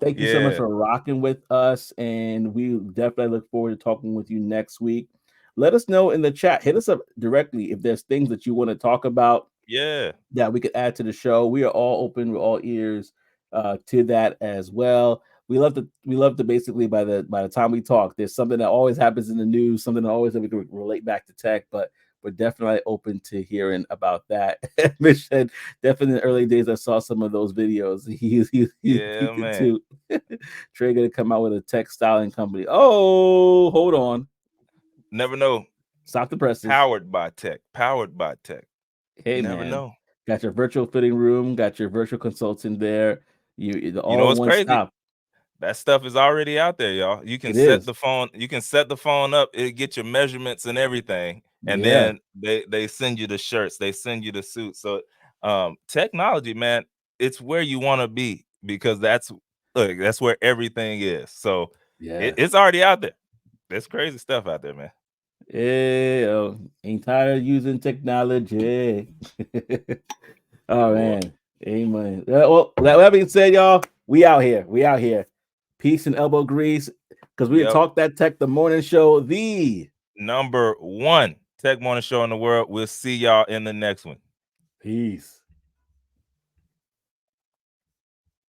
Thank you so much Yeah. for rocking with us, and we definitely look forward to talking with you next week. Let us know in the chat. Hit us up directly if there's things that you want to talk about Yeah. that we could add to the show. We are all open, we're all ears to that as well. We love to basically by the time we talk, there's something that always happens in the news, something that always that we can relate back to tech, but we're definitely open to hearing about that. Mitch said, definitely in the early days, I saw some of those videos. He's Yeah, peeping man. too. Trey gonna come out with a tech styling company. Oh, hold on. Never know. Stop the presses. Powered by tech. Powered by tech. Hey, You never man. know. Got your virtual fitting room, got your virtual consultant there. You You know all what's one crazy? stop. That stuff is already out there, y'all. You can It set is. the phone. You can set the phone up. It get your measurements and everything, and Yeah. then they send you the shirts. They send you the suits. So, technology, man, it's where you want to be because that's where everything is. So, Yeah. it's already out there. There's crazy stuff out there, man. Yeah. Ain't tired of using technology. Oh Boy. man. Amen. Well, that being said, y'all, we out here. We out here. Peace and elbow grease. Because we Yep. talk that tech, the morning show, the #1 tech morning show in the world. We'll see y'all in the next one. peace.